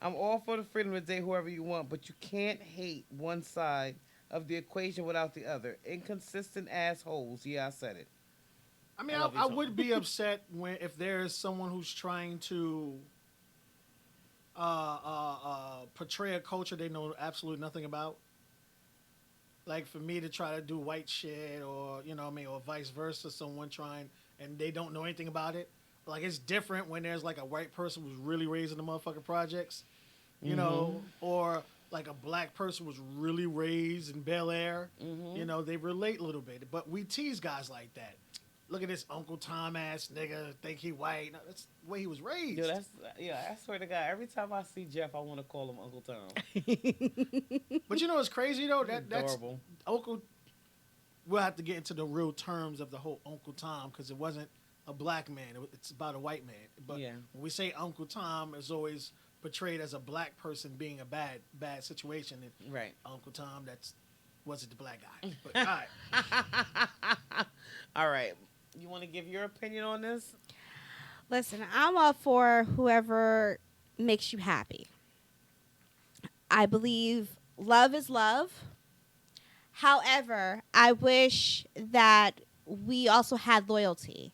S1: I'm all for the freedom to date whoever you want, but you can't hate one side of the equation without the other. Inconsistent assholes. Yeah, I said it.
S2: I mean,
S1: I love you,
S2: I
S1: Tone.
S2: would be upset if there's someone who's trying to portray a culture they know absolutely nothing about. Like for me to try to do white shit, or or vice versa, someone trying and they don't know anything about it. Like it's different when there's like a white person who's really raised in the motherfucking projects, or like a black person was really raised in Bel Air. They relate a little bit. But we tease guys like that. Look at this Uncle Tom ass nigga, think he white. No, that's the way he was raised.
S1: Yo, I swear to God, every time I see Jeff, I want to call him Uncle Tom.
S2: But you know what's crazy though? That's
S1: adorable.
S2: Uncle. We'll have to get into the real terms of the whole Uncle Tom because it wasn't a black man. It's about a white man. But
S1: Yeah.
S2: when we say Uncle Tom, it's always portrayed as a black person being a bad situation. And
S1: Right.
S2: Uncle Tom, wasn't the black guy. But all right.
S1: All right. You want to give your opinion on this?
S3: Listen, I'm all for whoever makes you happy. I believe love is love. However, I wish that we also had loyalty.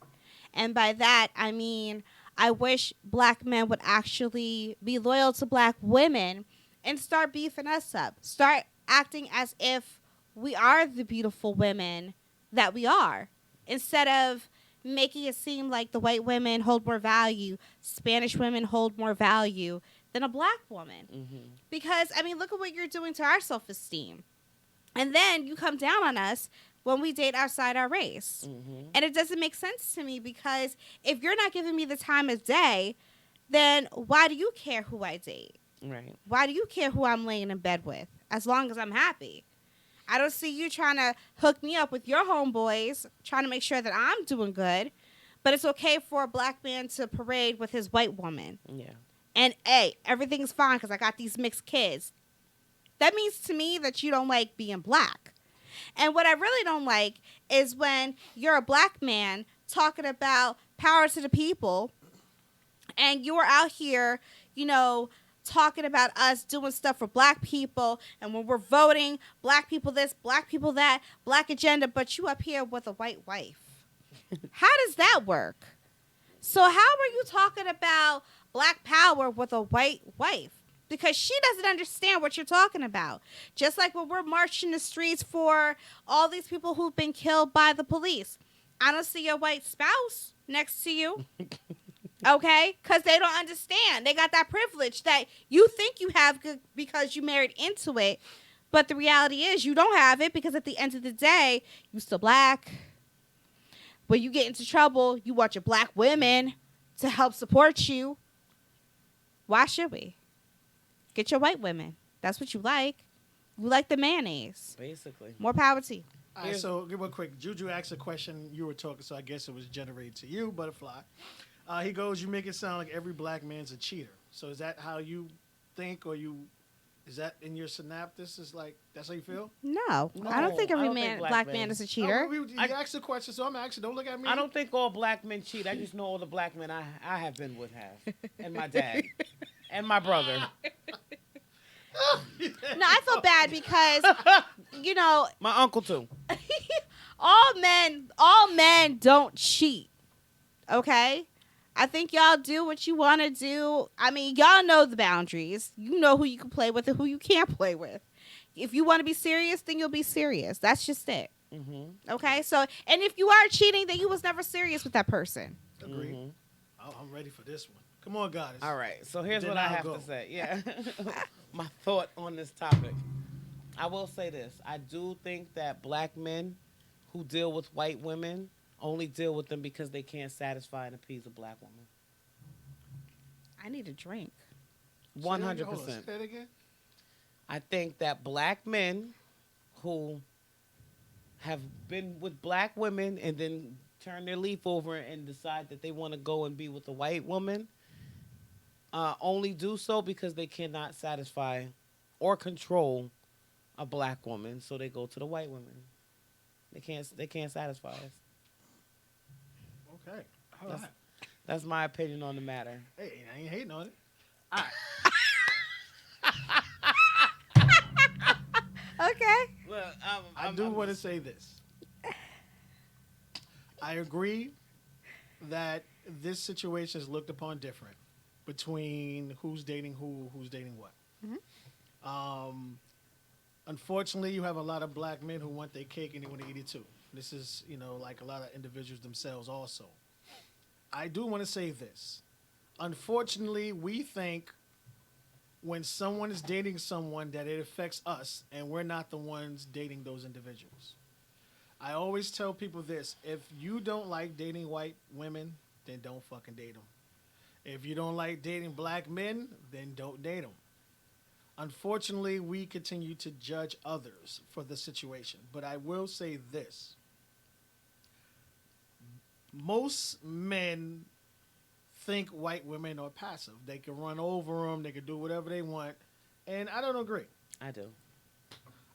S3: And by that, I mean, I wish black men would actually be loyal to black women and start beefing us up. Start acting as if we are the beautiful women that we are. Instead of making it seem like the white women hold more value, Spanish women hold more value than a black woman.
S1: Mm-hmm.
S3: Because, I mean, look at what you're doing to our self esteem. And then you come down on us when we date outside our race.
S1: Mm-hmm.
S3: And it doesn't make sense to me because if you're not giving me the time of day, then why do you care who I date?
S1: Right.
S3: Why do you care who I'm laying in bed with? As long as I'm happy. I don't see you trying to hook me up with your homeboys, trying to make sure that I'm doing good. But it's okay for a black man to parade with his white woman.
S1: Yeah.
S3: And, hey, everything's fine because I got these mixed kids. That means to me that you don't like being black. And what I really don't like is when you're a black man talking about power to the people and you're out here, you know, talking about us doing stuff for black people, and when we're voting, black people this, black people that, black agenda, but you up here with a white wife. How does that work? So how are you talking about black power with a white wife? Because she doesn't understand what you're talking about. Just like when we're marching the streets for all these people who've been killed by the police. I don't see your white spouse next to you. Okay? Because they don't understand. They got that privilege that you think you have because you married into it. But the reality is you don't have it because at the end of the day, you still black. When you get into trouble, you want your black women to help support you. Why should we? Get your white women. That's what you like. You like the mayonnaise.
S1: Basically.
S3: More power to you.
S2: All right, so real quick, Juju asked a question. You were talking, so I guess it was generated to you, Butterfly. He goes, you make it sound like every black man's a cheater. So is that how you think, or is that in your synapses? Is like, that's how you feel?
S3: No,
S1: No,
S3: I don't think every
S1: I don't think
S3: black man is a cheater.
S2: You asked the question, so I'm asking. Don't look at me.
S1: I don't think all black men cheat. I just know all the black men I have been with have. And my dad. And my brother.
S3: No, I feel bad because, you know,
S1: My uncle too.
S3: all men don't cheat. Okay? I think y'all do what you want to do. I mean, y'all know the boundaries. You know who you can play with and who you can't play with. If you want to be serious, then you'll be serious. That's just it.
S1: Mm-hmm.
S3: Okay? So, and if you are cheating, then you was never serious with that person.
S2: Agree.
S1: Mm-hmm.
S2: Oh, I'm ready for this one. Come on, Goddess.
S1: All right. So here's
S2: Then
S1: what I
S2: I'll
S1: have
S2: go.
S1: to say. Yeah. My thought on this topic. I will say this. I do think that black men who deal with white women only deal with them because they can't satisfy and appease a black woman.
S3: I need a drink.
S1: 100%.
S2: Hold on, say that again?
S1: I think that black men who have been with black women and then turn their leaf over and decide that they want to go and be with a white woman only do so because they cannot satisfy or control a black woman, so they go to the white women. They can't satisfy us.
S2: Okay. All
S1: That's-
S2: right.
S1: That's my opinion on the matter.
S2: Hey, I ain't hating on it. All right.
S3: Okay.
S1: Look,
S2: I do want to say this. I agree that this situation is looked upon different between who's dating who's dating what. Unfortunately, you have a lot of black men who want their cake and they want to eat it too. This is, like a lot of individuals themselves also. I do want to say this. Unfortunately, we think when someone is dating someone that it affects us and we're not the ones dating those individuals. I always tell people this. If you don't like dating white women, then don't fucking date them. If you don't like dating black men, then don't date them. Unfortunately, we continue to judge others for the situation. But I will say this. Most men think white women are passive. They can run over them. They can do whatever they want. And I don't agree.
S1: I do.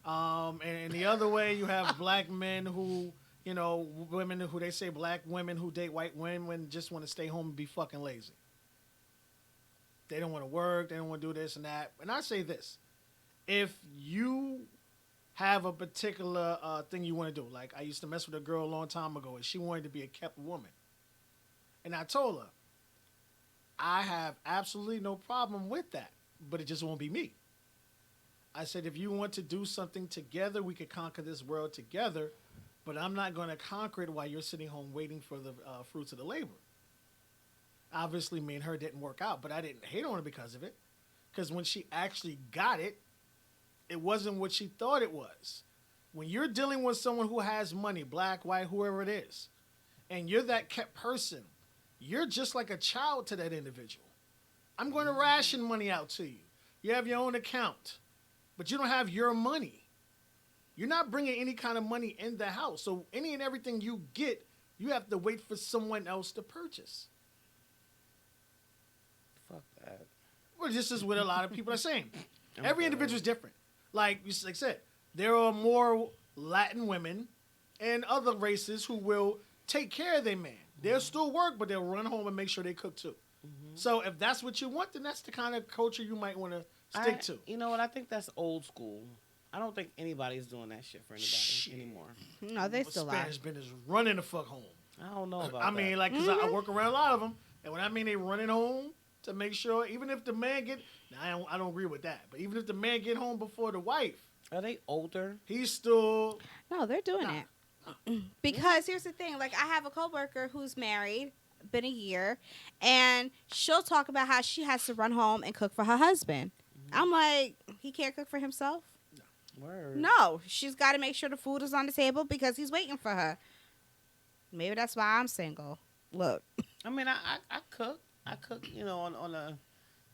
S2: And the other way, you have black men who, women who they say black women who date white women just want to stay home and be fucking lazy. They don't want to work. They don't want to do this and that. And I say this. If you have a particular thing you want to do, like I used to mess with a girl a long time ago, and she wanted to be a kept woman. And I told her, I have absolutely no problem with that, but it just won't be me. I said, if you want to do something together, we could conquer this world together. But I'm not going to conquer it while you're sitting home waiting for the fruits of the labor. Obviously, me and her didn't work out, but I didn't hate on her because of it. Because when she actually got it, it wasn't what she thought it was. When you're dealing with someone who has money, black, white, whoever it is, and you're that kept person, you're just like a child to that individual. I'm going to ration money out to you. You have your own account, but you don't have your money. You're not bringing any kind of money in the house. So any and everything you get, you have to wait for someone else to purchase.
S1: Fuck that.
S2: Well, this is what a lot of people are saying. Every individual is different. Like I said, there are more Latin women and other races who will take care of their man. They'll still work, but they'll run home and make sure they cook too. Mm-hmm. So if that's what you want, then that's the kind of culture you might want to stick to.
S1: You know what? I think that's old school. I don't think anybody's doing that shit for anybody anymore.
S3: No, they still are.
S2: Spanish business running the fuck home.
S1: I don't know about that.
S2: I mean, like, because I work around a lot of them, and when I mean they running home to make sure, even if the man get, now I don't agree with that, but even if the man get home before the wife,
S1: are they older?
S2: he's still.
S3: No, they're doing it. Because here's the thing, like I have a coworker who's married, been a year, and she'll talk about how she has to run home and cook for her husband. I'm like, he can't cook for himself?
S1: Word.
S3: No, she's got to make sure the food is on the table because he's waiting for her. Maybe that's why I'm single. Look.
S1: I mean, I cook. I cook, you know, on a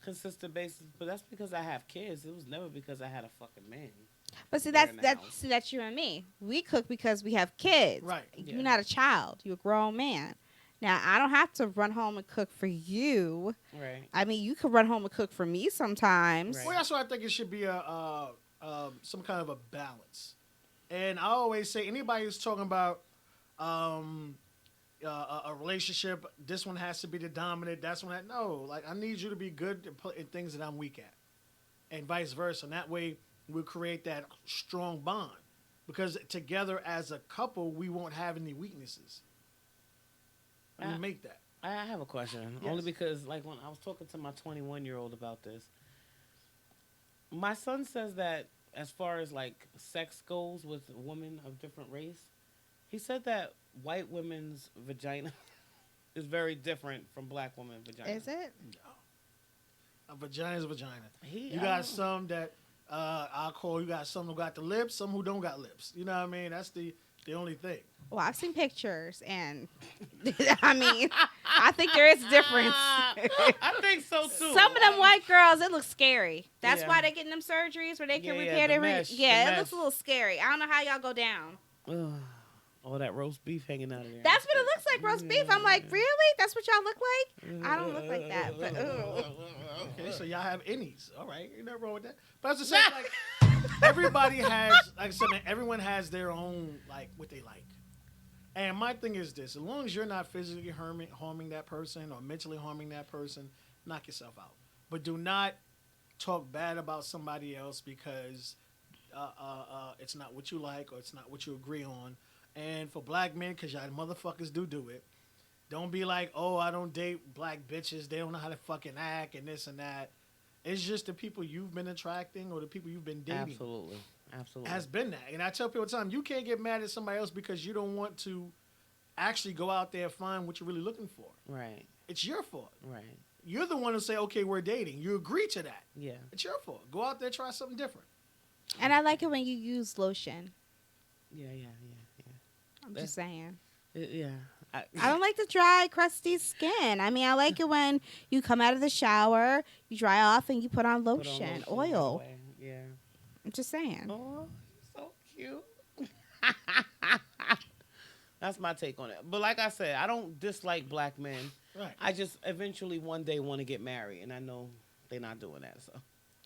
S1: consistent basis, but that's because I have kids. It was never because I had a fucking man.
S3: But see, that's you and me. We cook because we have kids.
S2: Right.
S3: You're not a child. You're a grown man. Now, I don't have to run home and cook for you.
S1: Right.
S3: I mean, you could run home and cook for me sometimes.
S1: Right.
S2: Well, that's why I think it should be some kind of a balance. And I always say, anybody who's talking about a relationship, this one has to be the dominant, that's one no. Like, I need you to be good in things that I'm weak at, and vice versa. And that way, we'll create that strong bond. Because together as a couple, we won't have any weaknesses. And we make that.
S1: I have a question.
S2: Yes.
S1: Only because, like, when I was talking to my 21-year-old about this, my son says that as far as, like, sex goes with women of different race, he said that white women's vagina is very different from black women's vagina.
S3: Is it?
S2: No. A vagina is a vagina. You
S1: I
S2: got
S1: don't-
S2: some that I'll call, you got some who got the lips, some who don't got lips. You know what I mean? That's the only thing.
S3: Well, I've seen pictures, and I mean, I think there is a difference.
S1: I think so, too.
S3: Some of them white girls, it looks scary. That's
S1: Yeah.
S3: why they're getting them surgeries where they can
S1: Yeah,
S3: repair
S1: the
S3: their
S1: mesh,
S3: yeah,
S1: the
S3: it looks a
S1: mesh.
S3: little scary. I don't know how y'all go down.
S1: Ugh. All that roast beef hanging out of there.
S3: That's what it looks like, roast beef. I'm like, really? That's what y'all look like? I don't look like that, but
S2: Okay, so y'all have innies. All right, ain't nothing wrong with that. But as I said, like, everybody has, like I said, man, everyone has their own, like, what they like. And my thing is this: as long as you're not physically harming that person or mentally harming that person, knock yourself out. But do not talk bad about somebody else because it's not what you like or it's not what you agree on. And for black men, because y'all motherfuckers do it, don't be like, oh, I don't date black bitches. They don't know how to fucking act and this and that. It's just the people you've been attracting or the people you've been dating.
S1: Absolutely.
S2: Has been that. And I tell people all the time, you can't get mad at somebody else because you don't want to actually go out there and find what you're really looking for.
S1: Right.
S2: It's your fault.
S1: Right.
S2: You're the one to say, okay, we're dating. You agree to that.
S1: Yeah.
S2: It's your fault. Go out there, try something different.
S3: and I like it when you use lotion.
S1: Yeah.
S3: I'm just saying.
S1: Yeah.
S3: I don't like the dry, crusty skin. I mean, I like it when you come out of the shower, you dry off, and you put on lotion, oil.
S1: Right away. Yeah.
S3: I'm just saying.
S1: Oh, so cute. That's my take on it. But like I said, I don't dislike black men.
S2: Right.
S1: I just eventually one day want to get married, and I know they're not doing that. So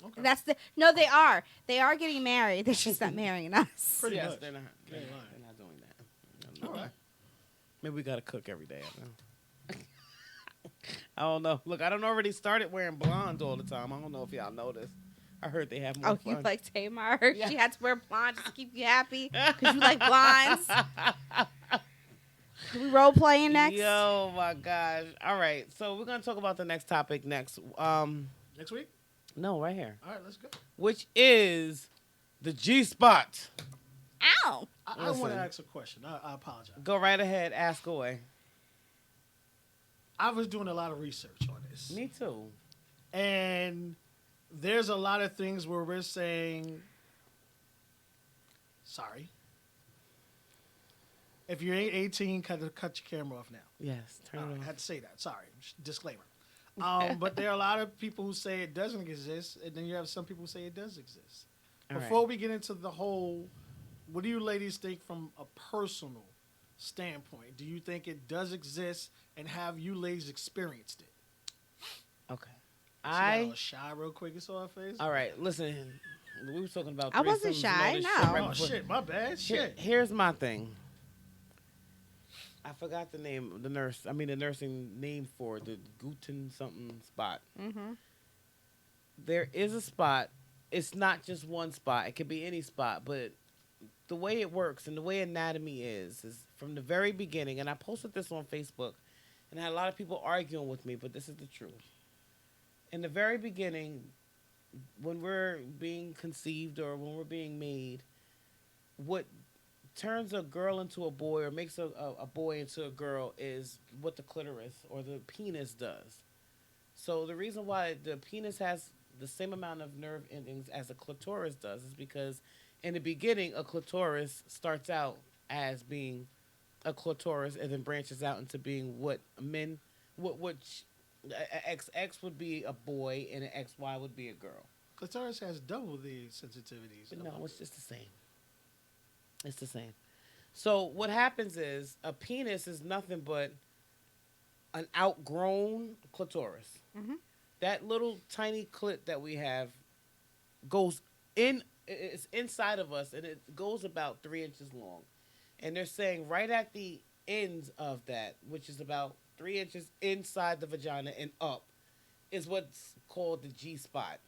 S2: Okay.
S3: No, they are. They are getting married. They're just not marrying us.
S2: Pretty
S1: yes,
S2: much.
S1: they're not. They're
S2: Yeah,
S1: not,
S2: right.
S1: they're not doing that.
S2: All right.
S1: Maybe we gotta cook every day. I know. I don't know. Look, I done already started wearing blonde all the time. I don't know if y'all noticed. I heard they have more
S3: Oh,
S1: fun.
S3: you like Tamar?
S1: Yeah.
S3: She had to wear blonde just to keep you happy because you like blondes. We role playing next.
S1: Yo, my gosh. All right. So we're gonna talk about the next topic next.
S2: Next week?
S1: No, right here.
S2: All right, let's go.
S1: Which is the G spot.
S3: Ow.
S2: I want to
S1: Listen.
S2: ask a question. I apologize.
S1: Go right ahead, ask away.
S2: I was doing a lot of research on this.
S1: Me too.
S2: And there's a lot of things where we're saying, sorry. If you ain't 18, cut your camera off now.
S1: Yes, turn
S2: All
S1: it
S2: right, I
S1: off.
S2: had to say that. Sorry. Disclaimer. But there are a lot of people who say it doesn't exist, and then you have some people who say it does exist.
S1: All
S2: Before
S1: right.
S2: we get into the whole, what do you ladies think from a personal standpoint? Do you think it does exist, and have you ladies experienced it?
S1: Okay.
S2: She got all shy real quick. You saw her face?
S1: All right, listen. We were talking about
S3: I wasn't
S1: threesomes and all
S3: shy,
S1: this
S3: no.
S1: shit right
S2: Oh,
S1: before-
S2: shit. My bad. Shit.
S1: Here's my thing. I forgot the name of the nurse. I mean, the nursing name for the Guten something spot.
S3: Mm-hmm.
S1: There is a spot. It's not just one spot. It could be any spot, but the way it works and the way anatomy is from the very beginning. And I posted this on Facebook, and I had a lot of people arguing with me, but this is the truth. In the very beginning, when we're being conceived or when we're being made, what turns a girl into a boy or makes a boy into a girl is what the clitoris or the penis does. So the reason why the penis has the same amount of nerve endings as a clitoris does is because in the beginning a clitoris starts out as being a clitoris and then branches out into being what men what a XX would be a boy and an XY would be a girl.
S2: Clitoris has double the sensitivities.
S1: But no, it's just the same. It's the same. So what happens is a penis is nothing but an outgrown clitoris.
S3: Mhm.
S1: That little tiny clit that we have goes in. It's inside of us, and it goes about 3 inches long. And they're saying right at the ends of that, which is about 3 inches inside the vagina and up, is what's called the G spot.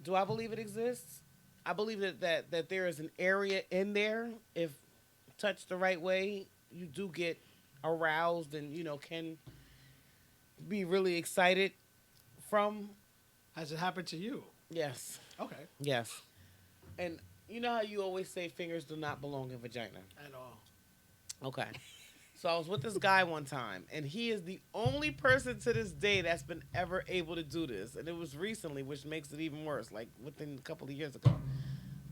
S1: Do I believe it exists? I believe that there is an area in there. If touched the right way, you do get aroused and can be really excited from.
S2: Has it happened to you?
S1: Yes,
S2: Okay.
S1: yes. And you know how you always say fingers do not belong in vagina.
S2: At all.
S1: Okay. So I was with this guy one time, and he is the only person to this day that's been ever able to do this. And it was recently, which makes it even worse, like within a couple of years ago.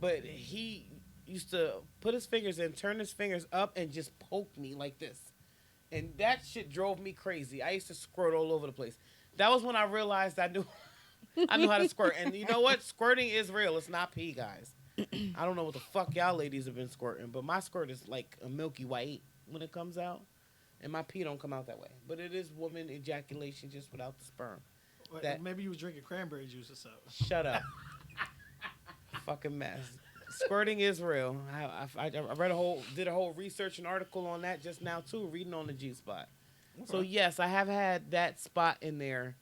S1: But he used to put his fingers in, turn his fingers up, and just poke me like this. And that shit drove me crazy. I used to squirt all over the place. That was when I realized I knew how to squirt. And you know what? Squirting is real. It's not pee, guys. I don't know what the fuck y'all ladies have been squirting, but my squirt is like a milky white when it comes out. And my pee don't come out that way. But it is woman ejaculation just without the sperm.
S2: Well,
S1: That-
S2: maybe you was drinking cranberry juice or something.
S1: Shut up. Fucking mess. Squirting is real. I read did a whole research and article on that just now too, reading on the G spot. So
S2: Okay.
S1: yes, I have had that spot in there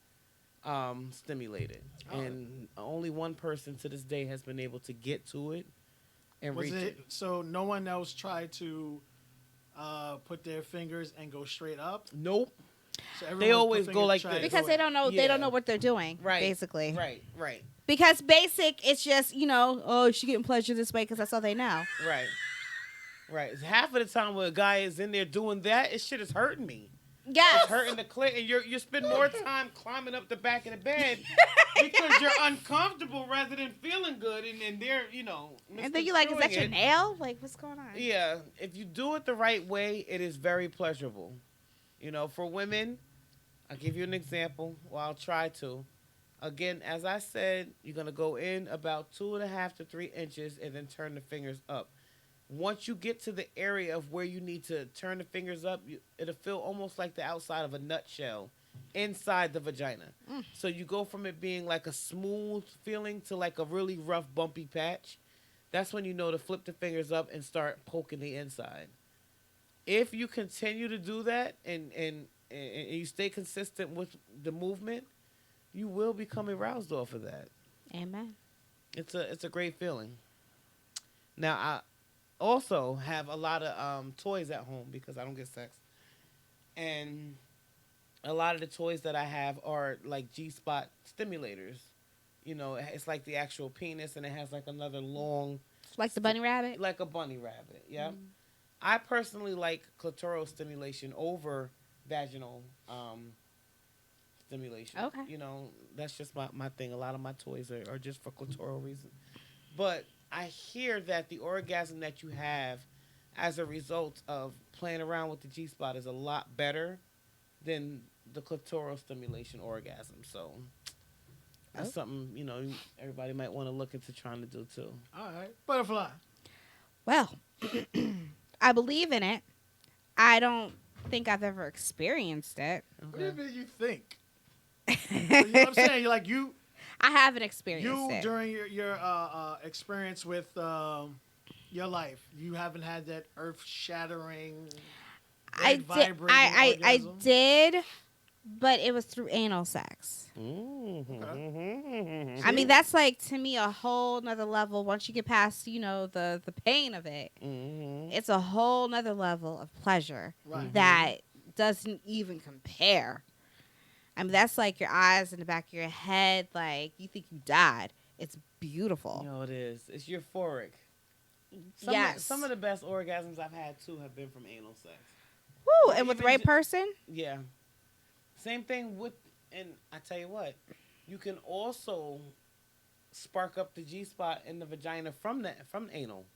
S1: stimulated,
S2: Oh.
S1: and only one person to this day has been able to get to it and
S2: Was
S1: reach
S2: it
S1: it.
S2: so no one else tried to put their fingers and go straight up?
S1: Nope.
S2: So everyone
S1: They
S2: put
S1: always go
S2: fingers
S1: like
S2: trying to
S1: this.
S3: Because
S2: go
S3: they
S2: in.
S3: don't know they
S1: Yeah.
S3: don't know what they're doing.
S1: Right.
S3: Basically.
S1: Right.
S3: Because basic, it's just oh, she getting pleasure this way because that's all they know.
S1: Right. Half of the time when a guy is in there doing that, it shit is hurting me.
S3: Yes.
S1: It's hurting the clit, and you spend more time climbing up the back of the bed because you're uncomfortable rather than feeling good, and they're
S3: And then you're like, is that your
S1: misconstruing it.
S3: nail? Like, what's going on?
S1: Yeah, if you do it the right way, it is very pleasurable. For women, I'll give you an example. Well, I'll try to. Again, as I said, you're gonna go in about 2.5 to 3 inches, and then turn the fingers up. Once you get to the area of where you need to turn the fingers up, it'll feel almost like the outside of a nutshell inside the vagina. So you go from it being like a smooth feeling to like a really rough, bumpy patch. That's when you know to flip the fingers up and start poking the inside. If you continue to do that and you stay consistent with the movement, you will become aroused off of that.
S3: Amen.
S1: It's a great feeling. Now I also have a lot of toys at home because I don't get sex, and a lot of the toys that I have are like GSpot stimulators. You know, it's like the actual penis, and it has like another long,
S3: Like the bunny rabbit.
S1: like a bunny rabbit. Yeah. I personally like clitoral stimulation over vaginal stimulation.
S3: Okay.
S1: You know, that's just my thing. A lot of my toys are just for clitoral reasons. But I hear that the orgasm that you have as a result of playing around with the G spot is a lot better than the clitoral stimulation orgasm. So
S3: Oh.
S1: that's something, you know, everybody might want to look into trying to do too.
S2: All right, butterfly.
S3: Well, I believe in it. I don't think I've ever experienced it.
S2: What do you
S1: Okay.
S2: mean you think? You know what I'm saying? You're like
S3: I haven't experienced
S2: you
S3: it.
S2: during your experience with your life, you haven't had that earth shattering,
S3: I did. I
S2: orgasm.
S3: did, but it was through anal sex.
S1: Mm-hmm.
S3: I mean, that's like to me a whole nother level. Once you get past, the pain of it,
S1: Mm-hmm.
S3: it's a whole nother level of pleasure
S2: Right.
S3: that doesn't even compare. I mean, that's like your eyes in the back of your head, like you think you died. It's beautiful.
S1: You know, it is. It's euphoric.
S3: Yes.
S1: Some of the best orgasms I've had too have been from anal sex.
S3: Woo,
S1: Or
S3: and with the
S1: even
S3: right person,
S1: Yeah. Same thing with, and I tell you what, you can also spark up the G spot in the vagina from anal,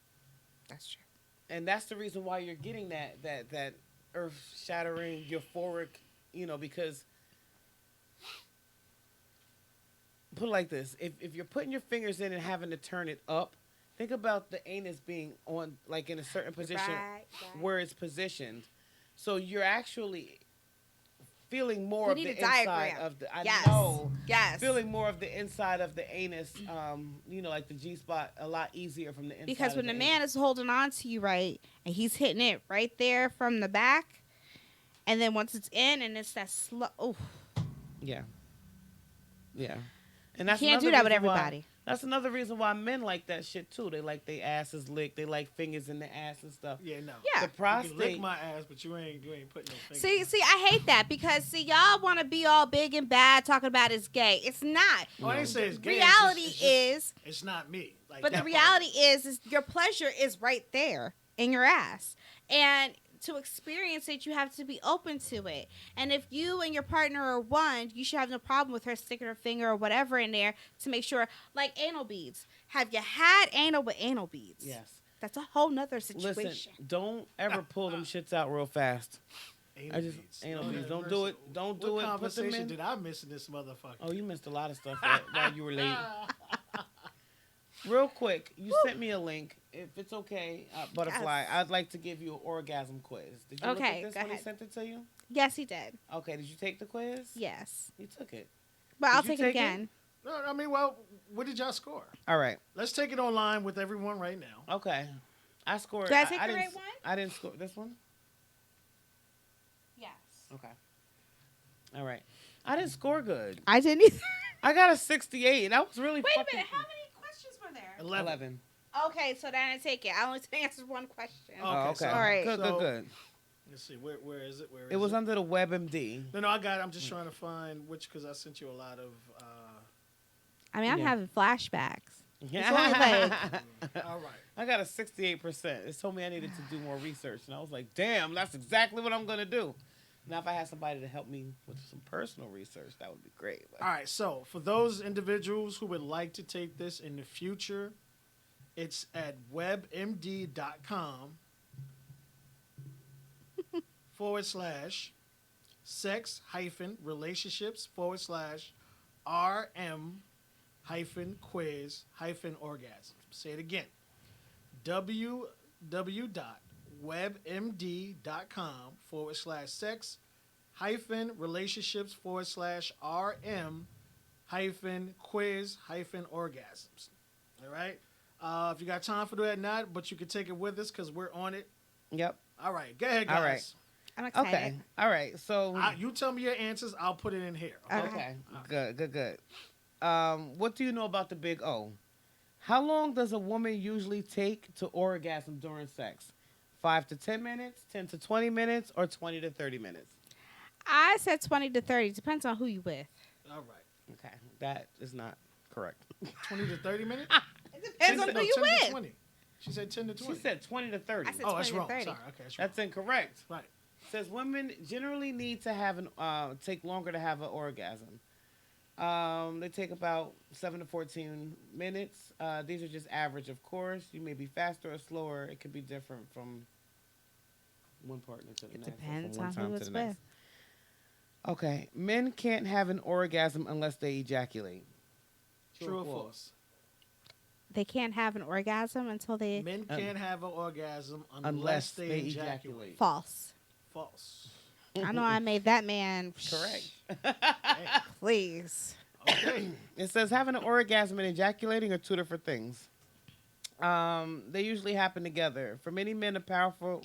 S3: that's true.
S1: and that's the reason why you're getting that earth shattering euphoric, because put it like this: if you're putting your fingers in and having to turn it up, think about the anus being on like in a certain position
S3: Right.
S1: where it's positioned, so you're actually feeling more
S3: We
S1: of
S3: need
S1: the
S3: a
S1: inside
S3: diagram.
S1: of the. I
S3: Yes.
S1: know.
S3: Yes.
S1: Feeling more of the inside of the anus, like the G spot, a lot easier from the inside.
S3: Because
S1: of
S3: when
S1: the
S3: the man
S1: anus.
S3: is holding on to you right and he's hitting it right there from the back, and then once it's in and it's that slow, oh,
S1: Yeah, yeah, and
S3: you
S1: that's
S3: can't
S1: another
S3: do that with
S1: reason why.
S3: everybody.
S1: That's another reason why men like that shit too. They like their asses licked. They like fingers in the ass and stuff.
S2: Yeah, no.
S3: Yeah.
S1: The
S2: You can lick
S1: prostate.
S2: my ass, but you ain't putting no fingers.
S3: See, I hate that because y'all want to be all big and bad talking about it's gay. It's not.
S2: Oh, I didn't say it's gay.
S3: Reality
S2: it's just,
S3: is,
S2: it's not me. Like,
S3: but the
S2: that part.
S3: reality is your pleasure is right there in your ass, and to experience it, you have to be open to it. And if you and your partner are one, you should have no problem with her sticking her finger or whatever in there to make sure, like anal beads. Have you had anal with anal beads?
S1: Yes.
S3: That's a whole nother situation.
S1: Listen, don't ever pull them shits out real fast.
S2: Anal
S1: I just
S2: beads.
S1: anal
S2: Lord
S1: beads.
S2: have
S1: Don't do
S2: mercy.
S1: it. Don't
S2: What
S1: do it. Put them
S2: conversation
S1: in.
S2: did I miss in this motherfucker?
S1: Oh, you missed a lot of stuff while you were late. Real quick, you sent me a link. If it's okay, Butterfly,
S3: Yes.
S1: I'd like to give you an orgasm quiz. Did you look
S3: Okay,
S1: at this
S3: go
S1: when he
S3: ahead.
S1: sent it to you?
S3: Yes, he did.
S1: Okay, did you take the quiz?
S3: Yes,
S1: You took it.
S3: but I'll
S1: Did you
S3: take it
S1: take it?
S3: again.
S2: No, I mean, well, what did y'all score?
S1: All right.
S2: Let's take it online with everyone right now.
S1: Okay. I scored.
S3: Did I take the
S1: didn't
S3: right
S1: s-
S3: one?
S1: I didn't score this one.
S3: Yes.
S1: Okay. All right. I didn't score good.
S3: I didn't either.
S1: I got a 68. That was really
S3: Wait a
S1: fucking
S3: minute. How many questions were there?
S2: 11.
S3: Okay, so then I didn't take it. I only answered one question.
S2: Oh.
S1: Oh,
S2: Okay,
S1: okay.
S2: so-
S3: All right.
S1: Good,
S2: so-
S1: good.
S2: Let's see. Where is it? Where is
S1: It was under the WebMD.
S2: No, I got it. I'm just trying to find which, because I sent you a lot of.
S3: I mean, I'm
S1: Yeah.
S3: having flashbacks.
S1: Yeah.
S3: only
S2: All right.
S1: I got a 68%. It told me I needed to do more research, and I was like, "Damn, that's exactly what I'm gonna do." Now, if I had somebody to help me with some personal research, that would be great. But-
S2: All right. So, for those individuals who would like to take this in the future, it's at webmd.com / sex relationships / RM quiz orgasms. Say it again. www.webmd.com / sex relationships / RM quiz orgasms. All right. If you got time for that, not, but you can take it with us because we're on it.
S1: Yep.
S2: All right. Go ahead, guys.
S1: All right.
S3: I'm excited.
S1: Okay. All right. So.
S2: You tell me your answers. I'll put it in here.
S3: Okay.
S1: Good. What do you know about the big O? How long does a woman usually take to orgasm during sex? 5 to 10 minutes, 10 to 20 minutes, or 20 to 30 minutes?
S3: I said 20 to 30. Depends on who you with.
S2: All right.
S1: Okay, that is not correct.
S2: 20 to 30 minutes?
S3: It depends
S2: 10
S3: on
S2: no,
S3: who you
S2: 10 to
S3: with.
S2: 20. She said 10 to 20.
S1: She said 20 to 30.
S3: I said
S2: oh, that's
S3: 20 to
S2: wrong.
S3: 30.
S2: Sorry. Okay, that's wrong.
S1: That's incorrect.
S2: Right.
S1: Says women generally need to have an take longer to have an orgasm. They take about 7 to 14 minutes. These are just average, of course. You may be faster or slower. It could be different from one partner to the
S3: It
S1: next. Or
S3: depends
S1: from one
S3: on
S1: time
S3: who
S1: to
S3: it's
S1: the next.
S3: with.
S1: Okay, men can't have an orgasm unless they ejaculate.
S2: True or false?
S3: They can't have an orgasm until they.
S2: Men can't have an orgasm
S1: Unless
S2: they
S1: they
S2: ejaculate.
S3: False.
S2: False.
S3: I know I made that man.
S1: Correct.
S3: Please.
S2: Okay.
S1: It says having an orgasm and ejaculating are two different things. They usually happen together. For many men, a powerful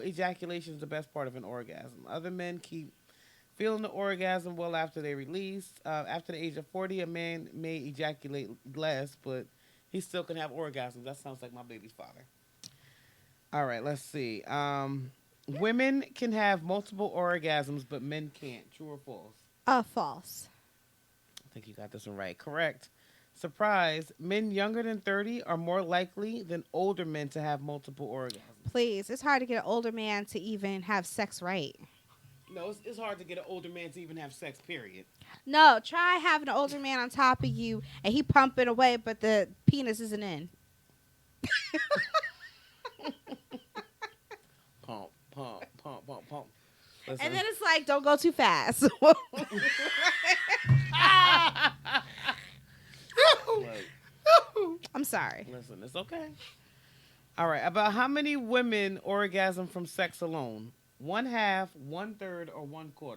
S1: ejaculation is the best part of an orgasm. Other men keep feeling the orgasm well after they release. After the age of 40, a man may ejaculate less, but he still can have orgasms. That sounds like my baby's father. All right, let's see. Women can have multiple orgasms, but men can't. True or false?
S3: False.
S1: I think you got this one right. Correct. Surprise. Men younger than 30 are more likely than older men to have multiple orgasms.
S3: Please. It's hard to get an older man to even have sex right.
S1: No, it's hard to get an older man to even have sex, period.
S3: No, try having an older man on top of you and he pumping away, but the penis isn't in.
S1: Pump, pump, pump, pump, pump. Listen.
S3: And then it's like, don't go too fast.
S1: Look,
S3: I'm sorry.
S1: listen, it's okay. All right. About how many women orgasm from sex alone? 1/2, 1/3, or 1/4?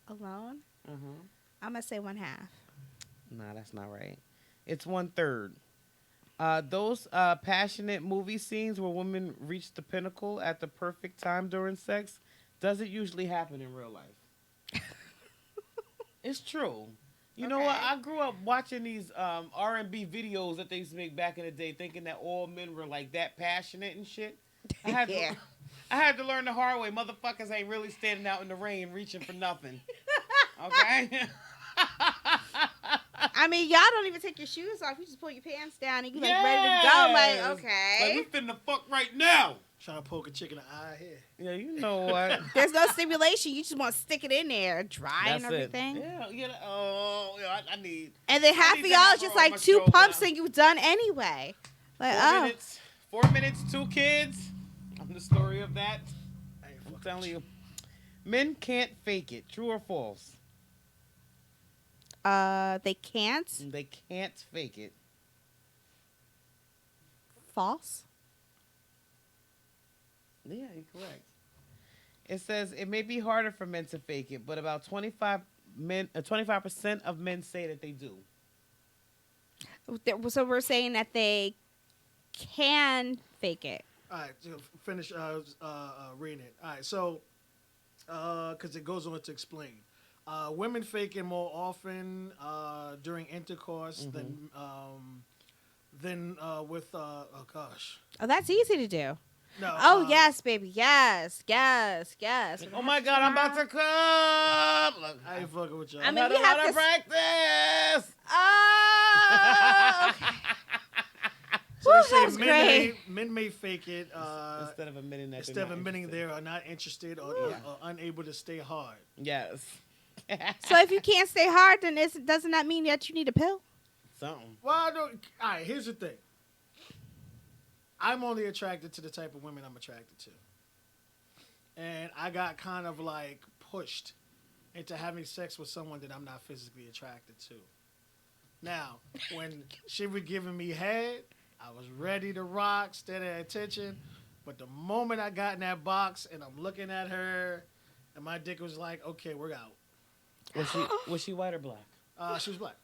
S3: Alone?
S1: Uh-huh.
S3: I'm going to say 1/2.
S1: Nah, that's not right. It's 1/3. Those passionate movie scenes where women reach the pinnacle at the perfect time during sex doesn't usually happen in real life. It's true. You know what?
S3: Okay.
S1: I grew up watching these R&B videos that they used to make back in the day, thinking that all men were like that passionate and shit. I had
S3: Yeah.
S1: I had to learn the hard way. Motherfuckers ain't really standing out in the rain reaching for nothing. Okay?
S3: I mean, y'all don't even take your shoes off. You just pull your pants down and you like ready to go. Like,
S1: Yes.
S3: okay.
S1: Like, we finna fuck right now.
S2: Trying to poke a chick in the eye here.
S1: Yeah, you know what?
S3: There's no stimulation. You just want to stick it in there, dry
S1: That's
S3: and everything.
S1: it. Yeah. Oh, yeah. I need
S3: And then half
S1: need
S3: of
S1: to
S3: y'all
S1: have
S3: is just
S1: her on
S3: like
S1: my
S3: 2
S1: show
S3: pumps
S1: now.
S3: and you done anyway. Like,
S1: 4
S3: oh.
S1: minutes. 4 minutes, 2 kids. I'm the story of that.
S2: I ain't
S1: I'm
S2: fucking
S1: telling
S2: with
S1: you. Men can't fake it. True or false?
S3: They can't.
S1: They can't fake it.
S3: False.
S1: Yeah, you're correct. It says it may be harder for men to fake it, but about 25% of men say that they do.
S3: So we're saying that they can fake it.
S2: All right, so finish reading it. All right, so because it goes on to explain, women fake it more often during intercourse than with oh gosh,
S3: Oh, that's easy to do.
S2: no.
S3: Oh, yes, baby. Yes.
S1: Oh my God, I'm about to come. Look,
S2: I ain't fucking with y'all.
S3: I mean,
S1: had
S3: we
S1: a
S3: have
S1: lot of
S3: to
S1: practice.
S3: Oh, okay.
S2: so
S3: Woo,
S2: they say
S3: that's great.
S2: men may fake it
S1: Instead of admitting that
S2: instead
S1: they're
S2: of
S1: not
S2: admitting
S1: interested.
S2: they are not interested or unable to stay hard.
S1: Yes.
S3: So if you can't stay hard, then doesn't that mean that you need a pill?
S1: Something.
S2: Well, I don't. All right, here's the thing. I'm only attracted to the type of women I'm attracted to. And I got kind of like pushed into having sex with someone that I'm not physically attracted to. Now, when she was giving me head, I was ready to rock, steady attention. But the moment I got in that box and I'm looking at her, and my dick was like, okay, we're out.
S1: Was she white or black?
S2: She was black.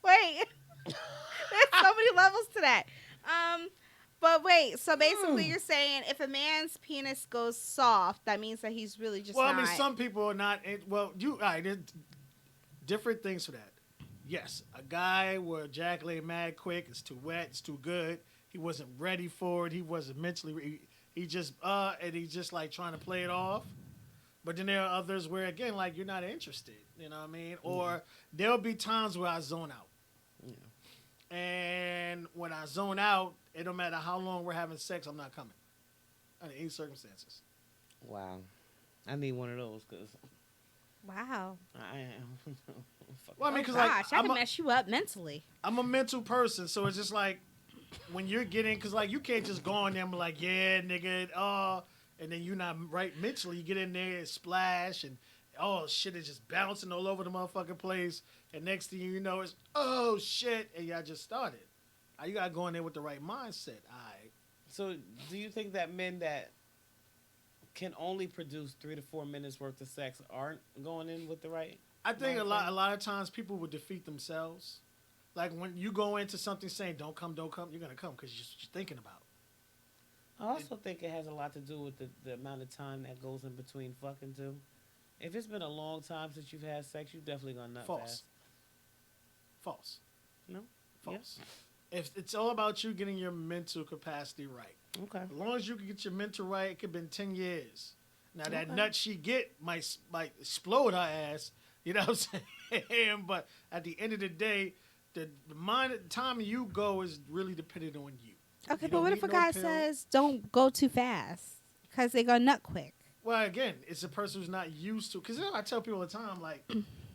S3: Wait. There's so many levels to that. But wait, so basically you're saying if a man's penis goes soft, that means that he's really just
S2: Well,
S3: not.
S2: I mean, some people are not. Well, all right, there's different things for that. Yes, a guy will ejaculate mad quick. It's too wet. It's too good. He wasn't ready for it. He wasn't mentally. he just and he's just like trying to play it off. But then there are others where again, like you're not interested. You know what I mean? Or there'll be times where I zone out.
S1: Yeah.
S2: And when I zone out, it don't matter how long we're having sex, I'm not coming under any circumstances.
S1: Wow. I need one of those because
S3: Wow.
S1: I am.
S2: Well, I mean,
S3: Oh
S2: because
S3: gosh, I can mess you up mentally.
S2: I'm a mental person, so it's just like when you're getting, because like you can't just go in there and be like, yeah, nigga, and then you're not right mentally. You get in there and splash, and oh shit, it's just bouncing all over the motherfucking place. And next thing you know, it's oh shit, and y'all just started. You gotta go in there with the right mindset. All right.
S1: So, do you think that men that can only produce 3 to 4 minutes worth of sex aren't going in with the right?
S2: I think a
S1: mindset?
S2: lot of times people would defeat themselves. Like when you go into something saying don't come, you're gonna come because you're thinking about it.
S1: I also think it has a lot to do with the amount of time that goes in between fucking too. If it's been a long time since you've had sex, you definitely gonna nut
S2: False.
S1: fast.
S2: False.
S1: No?
S2: False. If it's all about you getting your mental capacity right.
S1: Okay.
S2: As long as you can get your mental right, it could have been 10 years. Now that
S1: Okay.
S2: nut she get might explode her ass. You know what I'm saying? But at the end of the day, the time you go is really dependent on you.
S3: Okay,
S2: You
S3: but
S2: don't
S3: what if
S2: need
S3: a
S2: no
S3: guy
S2: pill.
S3: says don't go too fast because they gonna nut quick?
S2: Well, again, it's a person who's not used to. Because you know, I tell people all the time, like,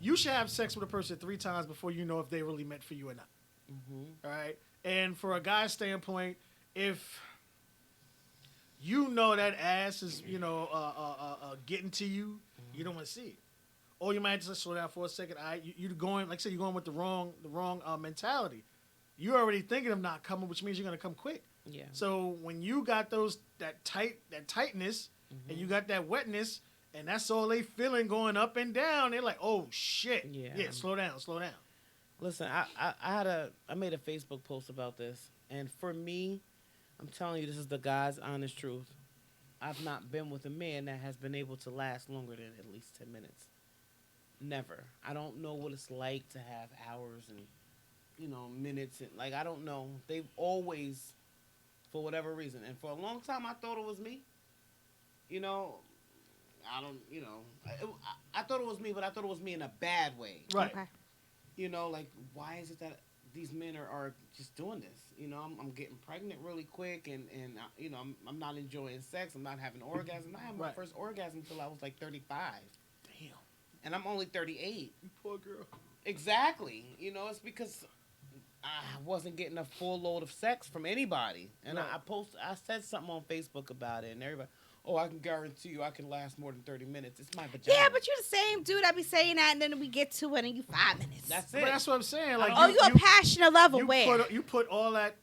S2: you should have sex with a person 3 times before you know if they really meant for you or not.
S1: Mm-hmm.
S2: All right? And for a guy's standpoint, if you know that ass is, getting to you, you don't want to see it. Or you might just slow down for a second. All right, you're going, like I said, you're going with the wrong mentality. You're already thinking of not coming, which means you're going to come quick.
S1: Yeah.
S2: So when you got that tightness, and you got that wetness, and that's all they feeling going up and down, they're like, oh shit,
S1: Yeah.
S2: slow down.
S1: Listen, I made a Facebook post about this, and for me, I'm telling you, this is the God's honest truth. I've not been with a man that has been able to last longer than at least 10 minutes. Never. I don't know what it's like to have hours and, minutes. And, like, I don't know. They've always, for whatever reason, and for a long time, I thought it was me. I thought it was me, but I thought it was me in a bad way.
S2: Right.
S3: Okay.
S1: Like, why is it that these men are just doing this? I'm getting pregnant really quick, and I'm not enjoying sex. I'm not having orgasm. I had my first orgasm until I was like 35.
S2: Damn.
S1: And I'm only 38.
S2: You poor girl.
S1: Exactly. It's because I wasn't getting a full load of sex from anybody. And
S2: Right.
S1: I said something on Facebook about it, and everybody, oh, I can guarantee you I can last more than 30 minutes. It's my vagina.
S3: Yeah, but you're the same dude. I be saying that, and then we get to it, and you 5 minutes.
S1: That's it.
S2: But that's what I'm saying. Like,
S3: Oh, you a passionate level where?
S2: You put all that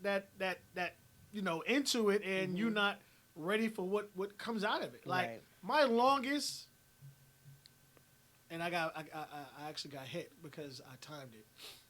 S2: into it, and you're not ready for what comes out of it. Like
S1: Right.
S2: my longest, and I actually got hit because I timed it.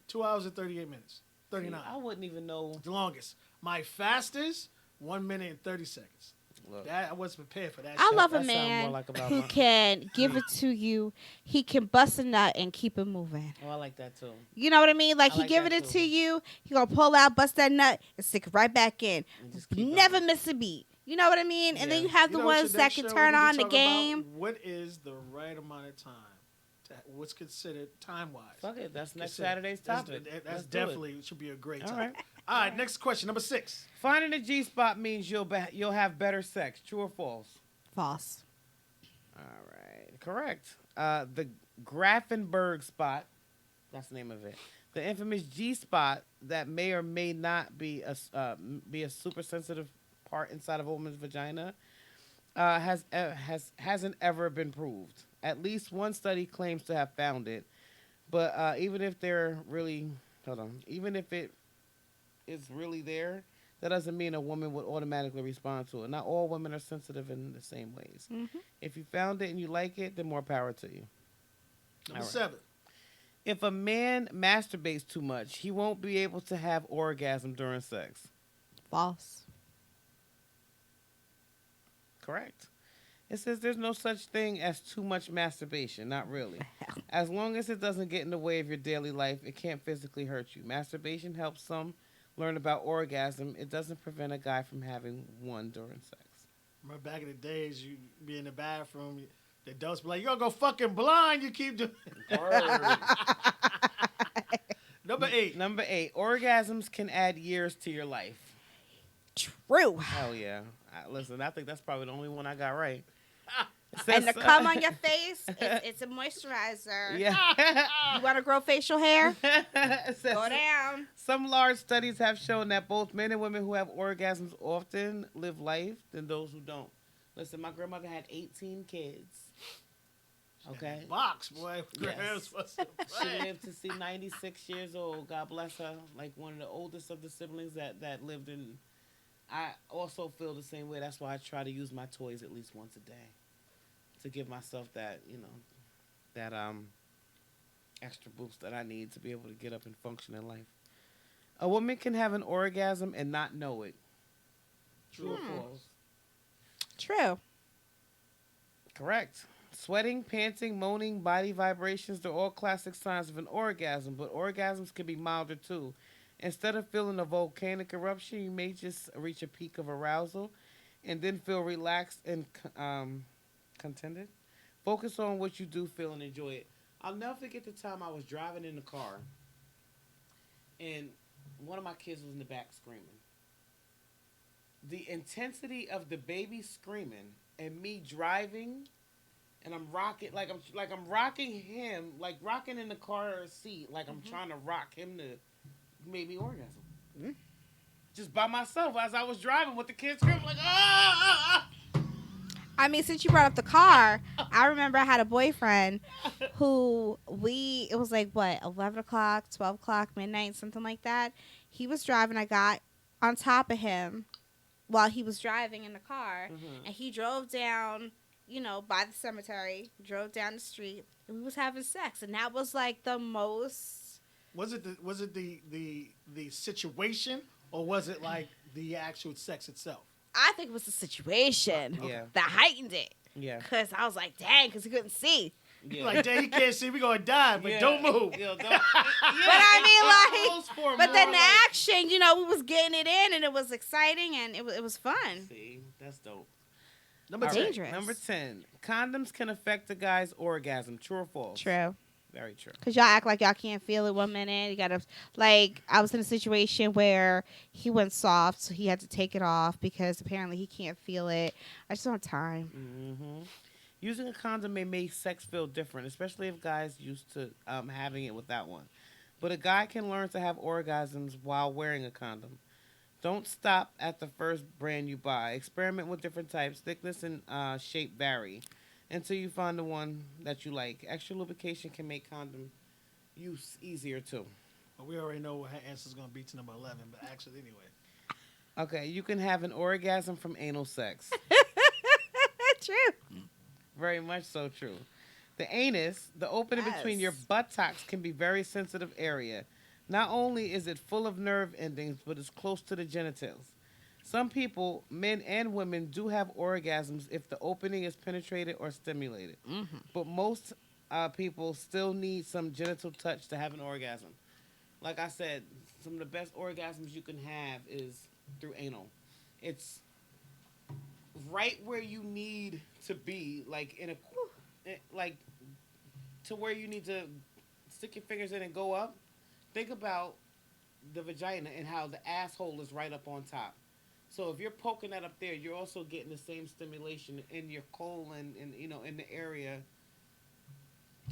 S2: 2 hours and 38 minutes. 39.
S1: I wouldn't even know.
S2: The longest. My fastest, 1 minute and 30 seconds.
S1: Look.
S2: That I wasn't prepared for that.
S3: I
S2: shit.
S3: love a
S1: That sound more
S3: man
S1: like about
S3: who
S1: my-
S3: can give it to you. He can bust a nut and keep it moving.
S1: Oh, I like that too.
S3: You know what I mean? Like
S1: I
S3: he
S1: like
S3: giving
S1: that
S3: it
S1: too.
S3: to you. He gonna pull out, bust that nut, and stick it right back in.
S1: And just keep
S3: Never
S1: going.
S3: miss a beat. You know what I mean? And then
S1: Yeah.
S3: you have
S2: You
S3: the
S2: know what
S3: ones
S2: your
S3: that
S2: next
S3: can
S2: show
S3: turn
S2: we need
S3: on
S2: to
S3: the
S2: talk
S3: game.
S2: about what is the right amount of time? What's considered time-wise?
S1: Fuck it. That's next
S2: Consider-
S1: Saturday's topic.
S2: That's
S1: Let's do it.
S2: definitely should be a great
S1: All
S2: topic.
S1: right.
S2: All right, next question, number 6.
S1: Finding a G spot means you'll have better sex. True or false?
S3: False.
S1: All right. Correct. The Grafenberg spot. That's the name of it. The infamous G spot that may or may not be a super sensitive part inside of a woman's vagina hasn't ever been proved. At least one study claims to have found it, but even if it is really there, that doesn't mean a woman would automatically respond to it. Not all women are sensitive in the same ways.
S3: Mm-hmm.
S1: If you found it and you like it, then more power to you.
S2: Number
S1: All right.
S2: 7.
S1: If a man masturbates too much, he won't be able to have orgasm during sex.
S3: False.
S1: Correct. It says there's no such thing as too much masturbation. Not really. As long as it doesn't get in the way of your daily life, it can't physically hurt you. Masturbation helps some learn about orgasm. It doesn't prevent a guy from having one during sex.
S2: Remember back in the days, you be in the bathroom, the adults be like, "You're gonna go fucking blind. You keep doing."
S1: Word.
S2: Number 8.
S1: Number 8, orgasms can add years to your life.
S3: True.
S1: Hell yeah. Listen, I think that's probably the only one I got right. It
S3: And the
S1: says,
S3: cum on your face, it's a moisturizer.
S1: yeah.
S3: You want to grow facial hair?
S1: It says,
S3: Go down.
S1: some large studies have shown that both men and women who have orgasms often live life than those who don't. Listen, my grandmother had 18 kids. Okay.
S2: Box, boy.
S1: Yes.
S2: Grams was
S1: She lived to see 96 years old. God bless her. Like one of the oldest of the siblings that lived in. I also feel the same way. That's why I try to use my toys at least once a day to give myself that, that extra boost that I need to be able to get up and function in life. A woman can have an orgasm and not know it. True or false?
S3: True.
S1: Correct. Sweating, panting, moaning, body vibrations, they're all classic signs of an orgasm, but orgasms can be milder too. Instead of feeling a volcanic eruption, you may just reach a peak of arousal and then feel relaxed and contented. Focus on what you do feel and enjoy it. I'll never forget the time I was driving in the car and one of my kids was in the back screaming. The intensity of the baby screaming and me driving and I'm rocking I'm rocking him, like rocking in the car seat, like I'm trying to rock him to make me orgasm. Mm-hmm. Just by myself as I was driving with the kids screaming like ah.
S3: I mean, since you brought up the car, I remember I had a boyfriend who it was like, what, 11 o'clock, 12 o'clock, midnight, something like that. He was driving. I got on top of him while he was driving in the car, and he drove down, by the cemetery, drove down the street, and we was having sex. And that was like the most...
S2: Was it the situation, or was it like the actual sex itself?
S3: I think it was the situation that heightened it.
S1: Yeah.
S3: Because I was like, dang, because he couldn't see.
S1: Yeah.
S2: Like, dang, he can't see, we gonna die, but don't move.
S1: Yeah,
S3: But I mean, like, but then the action, we was getting it in, and it was exciting, and it was fun.
S1: See, that's dope.
S2: Number 10.
S3: Dangerous.
S1: Number 10. Condoms can affect a guy's orgasm. True or false?
S3: True.
S1: Very true.
S3: Because y'all act like y'all can't feel it 1 minute. You gotta, like, I was in a situation where he went soft, so he had to take it off because apparently he can't feel it. I just don't have time.
S1: Mm-hmm. Using a condom may make sex feel different, especially if guys used to having it without one. But a guy can learn to have orgasms while wearing a condom. Don't stop at the first brand you buy. Experiment with different types. Thickness and shape vary until you find the one that you like. Extra lubrication can make condom use easier too.
S2: Well, we already know what her answer is going to be to number 11, but actually, anyway.
S1: Okay, you can have an orgasm from anal sex.
S3: True.
S1: Very much so true. The anus, the opening between your buttocks, can be a very sensitive area. Not only is it full of nerve endings, but it's close to the genitals. Some people, men and women, do have orgasms if the opening is penetrated or stimulated. Mm-hmm. But most people still need some genital touch to have an orgasm. Like I said, some of the best orgasms you can have is through anal. It's right where you need to be, like like to where you need to stick your fingers in and go up. Think about the vagina and how the asshole is right up on top. So if you're poking that up there, you're also getting the same stimulation in your colon and in the area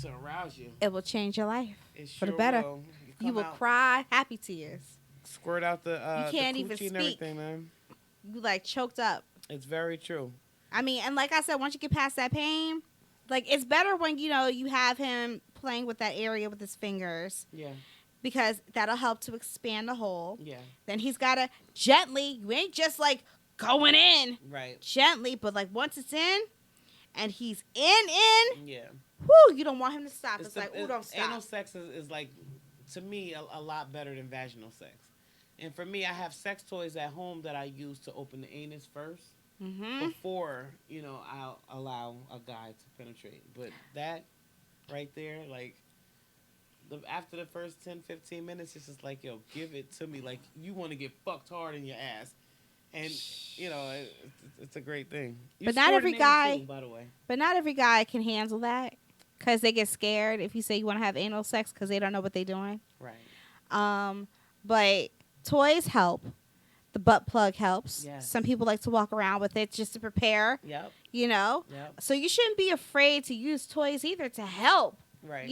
S1: to arouse you.
S3: It will change your life
S1: It
S3: for
S1: sure
S3: the better.
S1: will.
S3: You will cry happy tears.
S1: Squirt out the
S3: you can't
S1: the
S3: even
S1: coochie and
S3: speak.
S1: everything, man.
S3: You like choked up.
S1: It's very true.
S3: I mean, and like I said, once you get past that pain, like it's better when you have him playing with that area with his fingers.
S1: Yeah.
S3: Because that'll help to expand the hole.
S1: Yeah.
S3: Then he's gotta gently. You ain't just like going in.
S1: Right.
S3: Gently, but like once it's in, and he's in.
S1: Yeah.
S3: Whoo! You don't want him to stop. It's like, ooh, don't stop.
S1: Anal sex is like, to me, a lot better than vaginal sex. And for me, I have sex toys at home that I use to open the anus first before, I'll allow a guy to penetrate. But that right there, like, after the first 10, 15 minutes, it's just like, yo, give it to me. Like, you want to get fucked hard in your ass. And it's a great thing. You
S3: But not
S1: scored
S3: every
S1: an
S3: guy-
S1: 82, by the way.
S3: But not every guy can handle that because they get scared if you say you want to have anal sex because they don't know what they're doing.
S1: Right.
S3: But toys help. The butt plug helps.
S1: Yes.
S3: Some people like to walk around with it just to prepare.
S1: Yep. Yep.
S3: So you shouldn't be afraid to use toys either to help.
S1: Right.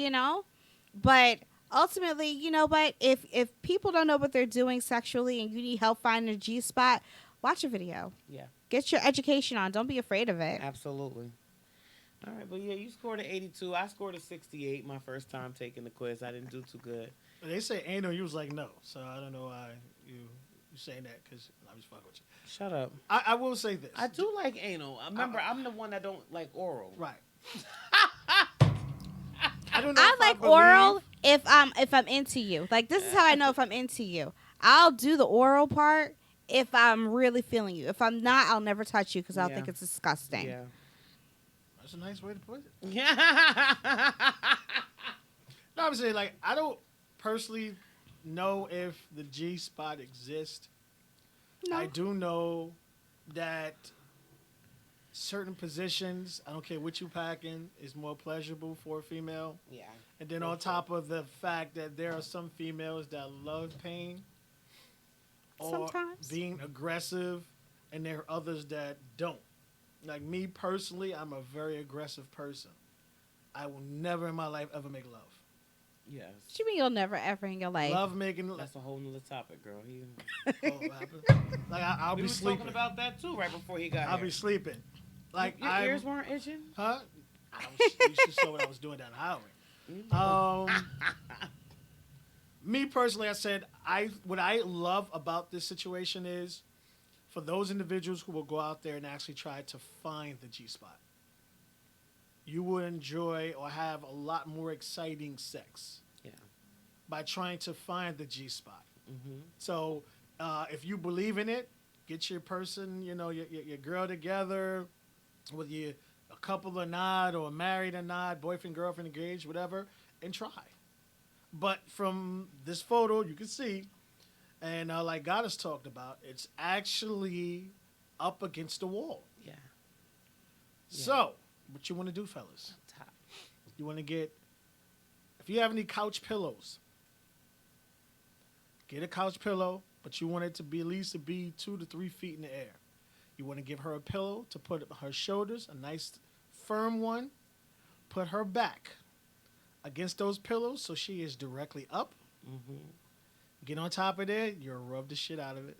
S3: But ultimately, but if people don't know what they're doing sexually and you need help finding a G spot, watch a video.
S1: Yeah.
S3: Get your education on. Don't be afraid of it.
S1: Absolutely. All right, but yeah, you scored an 82. I scored a 68 my first time taking the quiz. I didn't do too good.
S2: They say anal, you was like no. So I don't know why you saying that because I'm just fucking with you.
S1: Shut up.
S2: I will say this.
S1: I do like anal. Remember, I'm the one that don't like oral.
S2: Right. I don't know.
S3: I
S2: if
S3: like
S2: believe-
S3: oral if I'm into you. Like this is how I know if I'm into you. I'll do the oral part if I'm really feeling you. If I'm not, I'll never touch you because I'll
S1: Yeah.
S3: think it's disgusting.
S1: Yeah.
S2: That's a nice way to put it.
S1: Yeah.
S2: No, I'm saying like I don't personally know if the G spot exists.
S3: No.
S2: I do know that certain positions, I don't care what you packing, is more pleasurable for a female.
S1: Yeah.
S2: And then on top of the fact that there are some females that love pain or
S3: Sometimes.
S2: being aggressive, and there are others that don't. Like me personally, I'm a very aggressive person. I will never in my life ever make love.
S1: Yes.
S3: What you mean you'll never ever in your life?
S2: Love making love.
S1: That's a whole nother topic, girl.
S2: What happened? Like I'll
S1: We
S2: be
S1: were
S2: sleeping.
S1: talking about that too right before he got
S2: I'll
S1: here.
S2: be sleeping. Like
S1: Your ears weren't itching?
S2: Huh? You should saw what I was doing down the highway. Me personally, I said what I love about this situation is for those individuals who will go out there and actually try to find the G spot. You will enjoy or have a lot more exciting sex.
S1: Yeah.
S2: By trying to find the G spot.
S1: Mm-hmm.
S2: So if you believe in it, get your person, your girl together, whether you a couple or not, or married or not, boyfriend, girlfriend, engaged, whatever, and try. But from this photo, you can see, and like God has talked about, it's actually up against the wall.
S1: Yeah.
S2: So, what you want to do, fellas?
S1: Top.
S2: You want to get, if you have any couch pillows, get a couch pillow, but you want it to be at least to be 2 to 3 feet in the air. You want to give her a pillow to put her shoulders, a nice firm one. Put her back against those pillows so she is directly up.
S1: Mm-hmm.
S2: Get on top of there. You'll rub the shit out of it.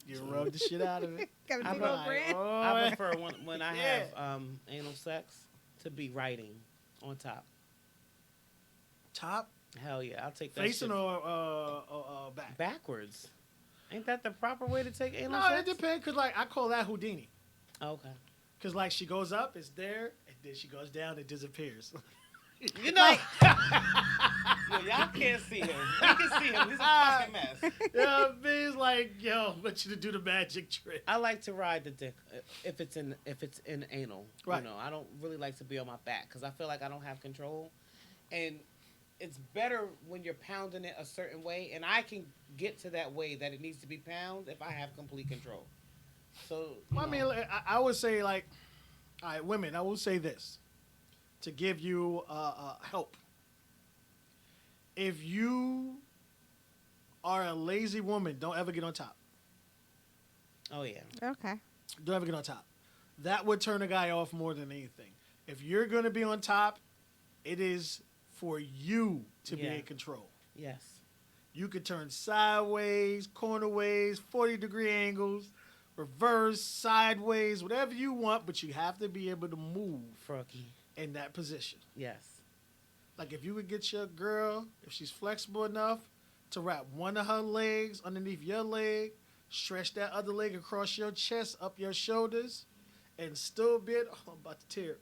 S2: You'll rub the shit out of it.
S3: Got a
S1: I
S3: big
S1: like-
S3: old grin.
S1: I prefer when I
S2: Yeah.
S1: have anal sex to be writing on top.
S2: Top,
S1: Hell yeah, I'll take that
S2: facing
S1: shit
S2: or back.
S1: backwards. Ain't that the proper way to take anal
S2: No,
S1: sex?
S2: it depends. Cause like I call that Houdini.
S1: Okay.
S2: Cause like she goes up, it's there, and then she goes down, it disappears.
S1: You know, yo, y'all can't see him. You can see him. He's a fucking mess.
S2: Yeah, it's like, yo, I want you to do the magic trick.
S1: I like to ride the dick if it's in anal.
S2: Right.
S1: You know, I don't really like to be on my back because I feel like I don't have control, and it's better when you're pounding it a certain way, and I can get to that way that it needs to be pounded if I have complete control. So,
S2: Well, I mean, I would say like, all right, women. I will say this to give you help. If you are a lazy woman, don't ever get on top.
S1: oh yeah,
S3: Okay.
S2: Don't ever get on top. That would turn a guy off more than anything. If you're going to be on top, it is for you to be
S1: Yeah.
S2: in control.
S1: yes,
S2: You could turn sideways, cornerways, 40-degree angles, reverse, sideways, whatever you want, but you have to be able to move
S1: froggy,
S2: in that position.
S1: yes,
S2: Like if you would get your girl, if she's flexible enough to wrap one of her legs underneath your leg, stretch that other leg across your chest, up your shoulders, and still be able, oh, I'm about to tear.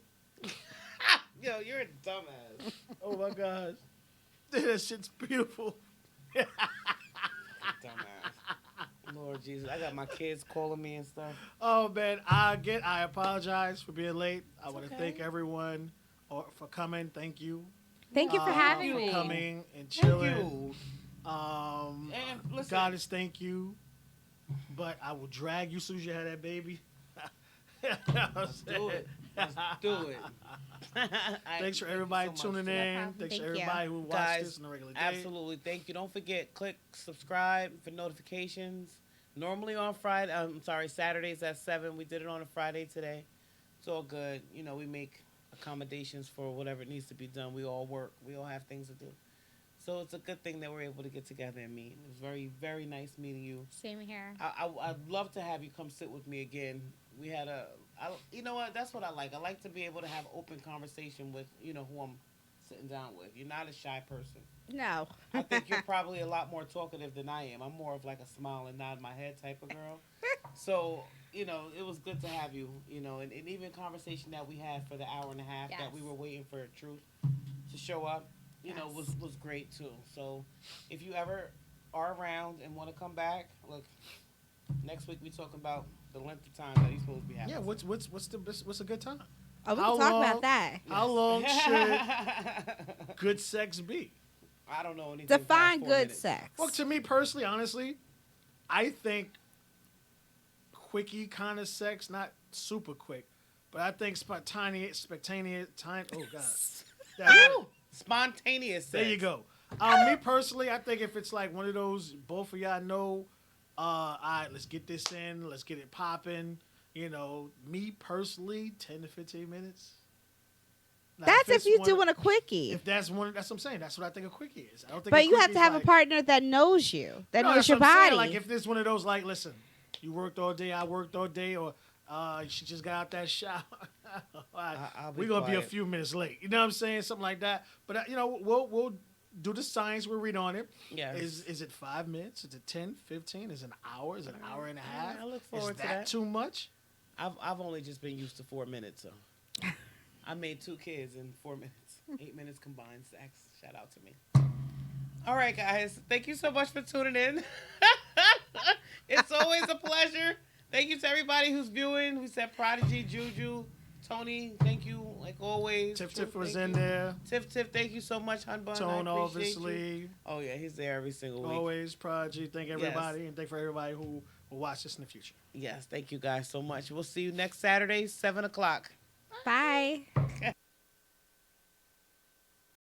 S1: yo, you're a dumbass.
S2: Oh my gosh. That shit's beautiful.
S1: Dumbass. Lord Jesus, I got my kids calling me and stuff.
S2: Oh man, I apologize for being late. I want to
S1: okay.
S2: thank everyone for coming. Thank you.
S3: Thank you for having
S2: for
S3: me.
S2: coming and
S1: Thank
S2: chilling.
S1: you. And listen,
S2: Goddess, thank you. but I will drag you as soon as you have that baby.
S1: Let's do it. Let's do it.
S2: Thanks for
S1: Thank you
S2: everybody
S1: so much
S2: tuning
S1: for
S2: in.
S1: that.
S3: problem.
S2: Thanks
S3: Thank
S2: for
S3: you.
S2: everybody who watched
S1: Guys,
S2: this on a regular day.
S1: absolutely. Thank you. Don't forget, click subscribe for notifications. Normally on Friday, Saturdays at 7. We did it on a Friday today. It's all good. You know, we make accommodations for whatever needs to be done. We all work. We all have things to do. So it's a good thing that we're able to get together and meet. It was very, very nice meeting you.
S3: Same here.
S1: I'd love to have you come sit with me again. We had you know what? That's what I like. I like to be able to have open conversation with, who I'm sitting down with. You're not a shy person.
S3: No.
S1: I think you're probably a lot more talkative than I am. I'm more of like a smile and nod my head type of girl. So, it was good to have you, and even conversation that we had for the hour and a half
S3: Yes.
S1: that we were waiting for Truth to show up,
S3: Yes.
S1: was great too. So, if you ever are around and want to come back, look, next week we talking about the length of time that he's supposed to be having.
S2: Yeah, what's a good time?
S3: Oh, we
S2: How
S3: can talk
S2: long-
S3: about that.
S2: How long should good sex be?
S1: I don't know anything.
S3: Define
S1: past 4
S3: good
S1: minutes.
S3: sex.
S2: Well, to me personally, honestly, I think quickie kind of sex, not super quick, but I think spontaneous, time. Oh God,
S1: Woo! Spontaneous.
S2: there
S1: sex.
S2: you go. Me personally, I think if it's like one of those, both of y'all know, all right, let's get this in, let's get it popping. Me personally, 10 to 15 minutes. Now,
S3: That's if
S2: it's
S3: you
S2: one-
S3: doing a quickie.
S2: If that's one, that's what I'm saying. That's what I think a quickie is. I don't think.
S3: But
S2: a
S3: you have
S2: quickie
S3: to
S2: is
S3: have
S2: like,
S3: a partner that knows you, that
S2: No,
S3: knows
S2: that's
S3: your
S2: what I'm saying.
S3: body.
S2: Like if there's one of those, like, listen, you worked all day, I worked all day, or she just got out that shower.
S1: I'll be
S2: We're gonna be a
S1: quiet.
S2: few minutes late. You know what I'm saying? Something like that. But we'll do the science. We'll read on it.
S1: Yeah.
S2: Is it 5 minutes? Is it 10, 15? Is it an hour? Is it an hour and a half?
S1: I look
S2: Is
S1: forward to
S2: that
S1: that.
S2: too much?
S1: I've only just been used to 4 minutes, so I made 2 kids in 4 minutes. 8 minutes combined sex. Shout out to me. All right, guys. Thank you so much for tuning in. It's always a pleasure. Thank you to everybody who's viewing. We said Prodigy, Juju, Tony. Thank you, like always.
S2: Tiff
S1: Truth,
S2: was
S1: thank
S2: in
S1: you.
S2: there.
S1: Tiff, thank you so much, Hun Bun. I
S2: Tone,
S1: appreciate
S2: obviously.
S1: you. Oh yeah, he's there every single week.
S2: Always, Prodigy. Thank everybody. And thank for everybody who will watch this in the future.
S1: Yes, thank you guys so much. We'll see you next Saturday, 7 o'clock.
S3: Bye.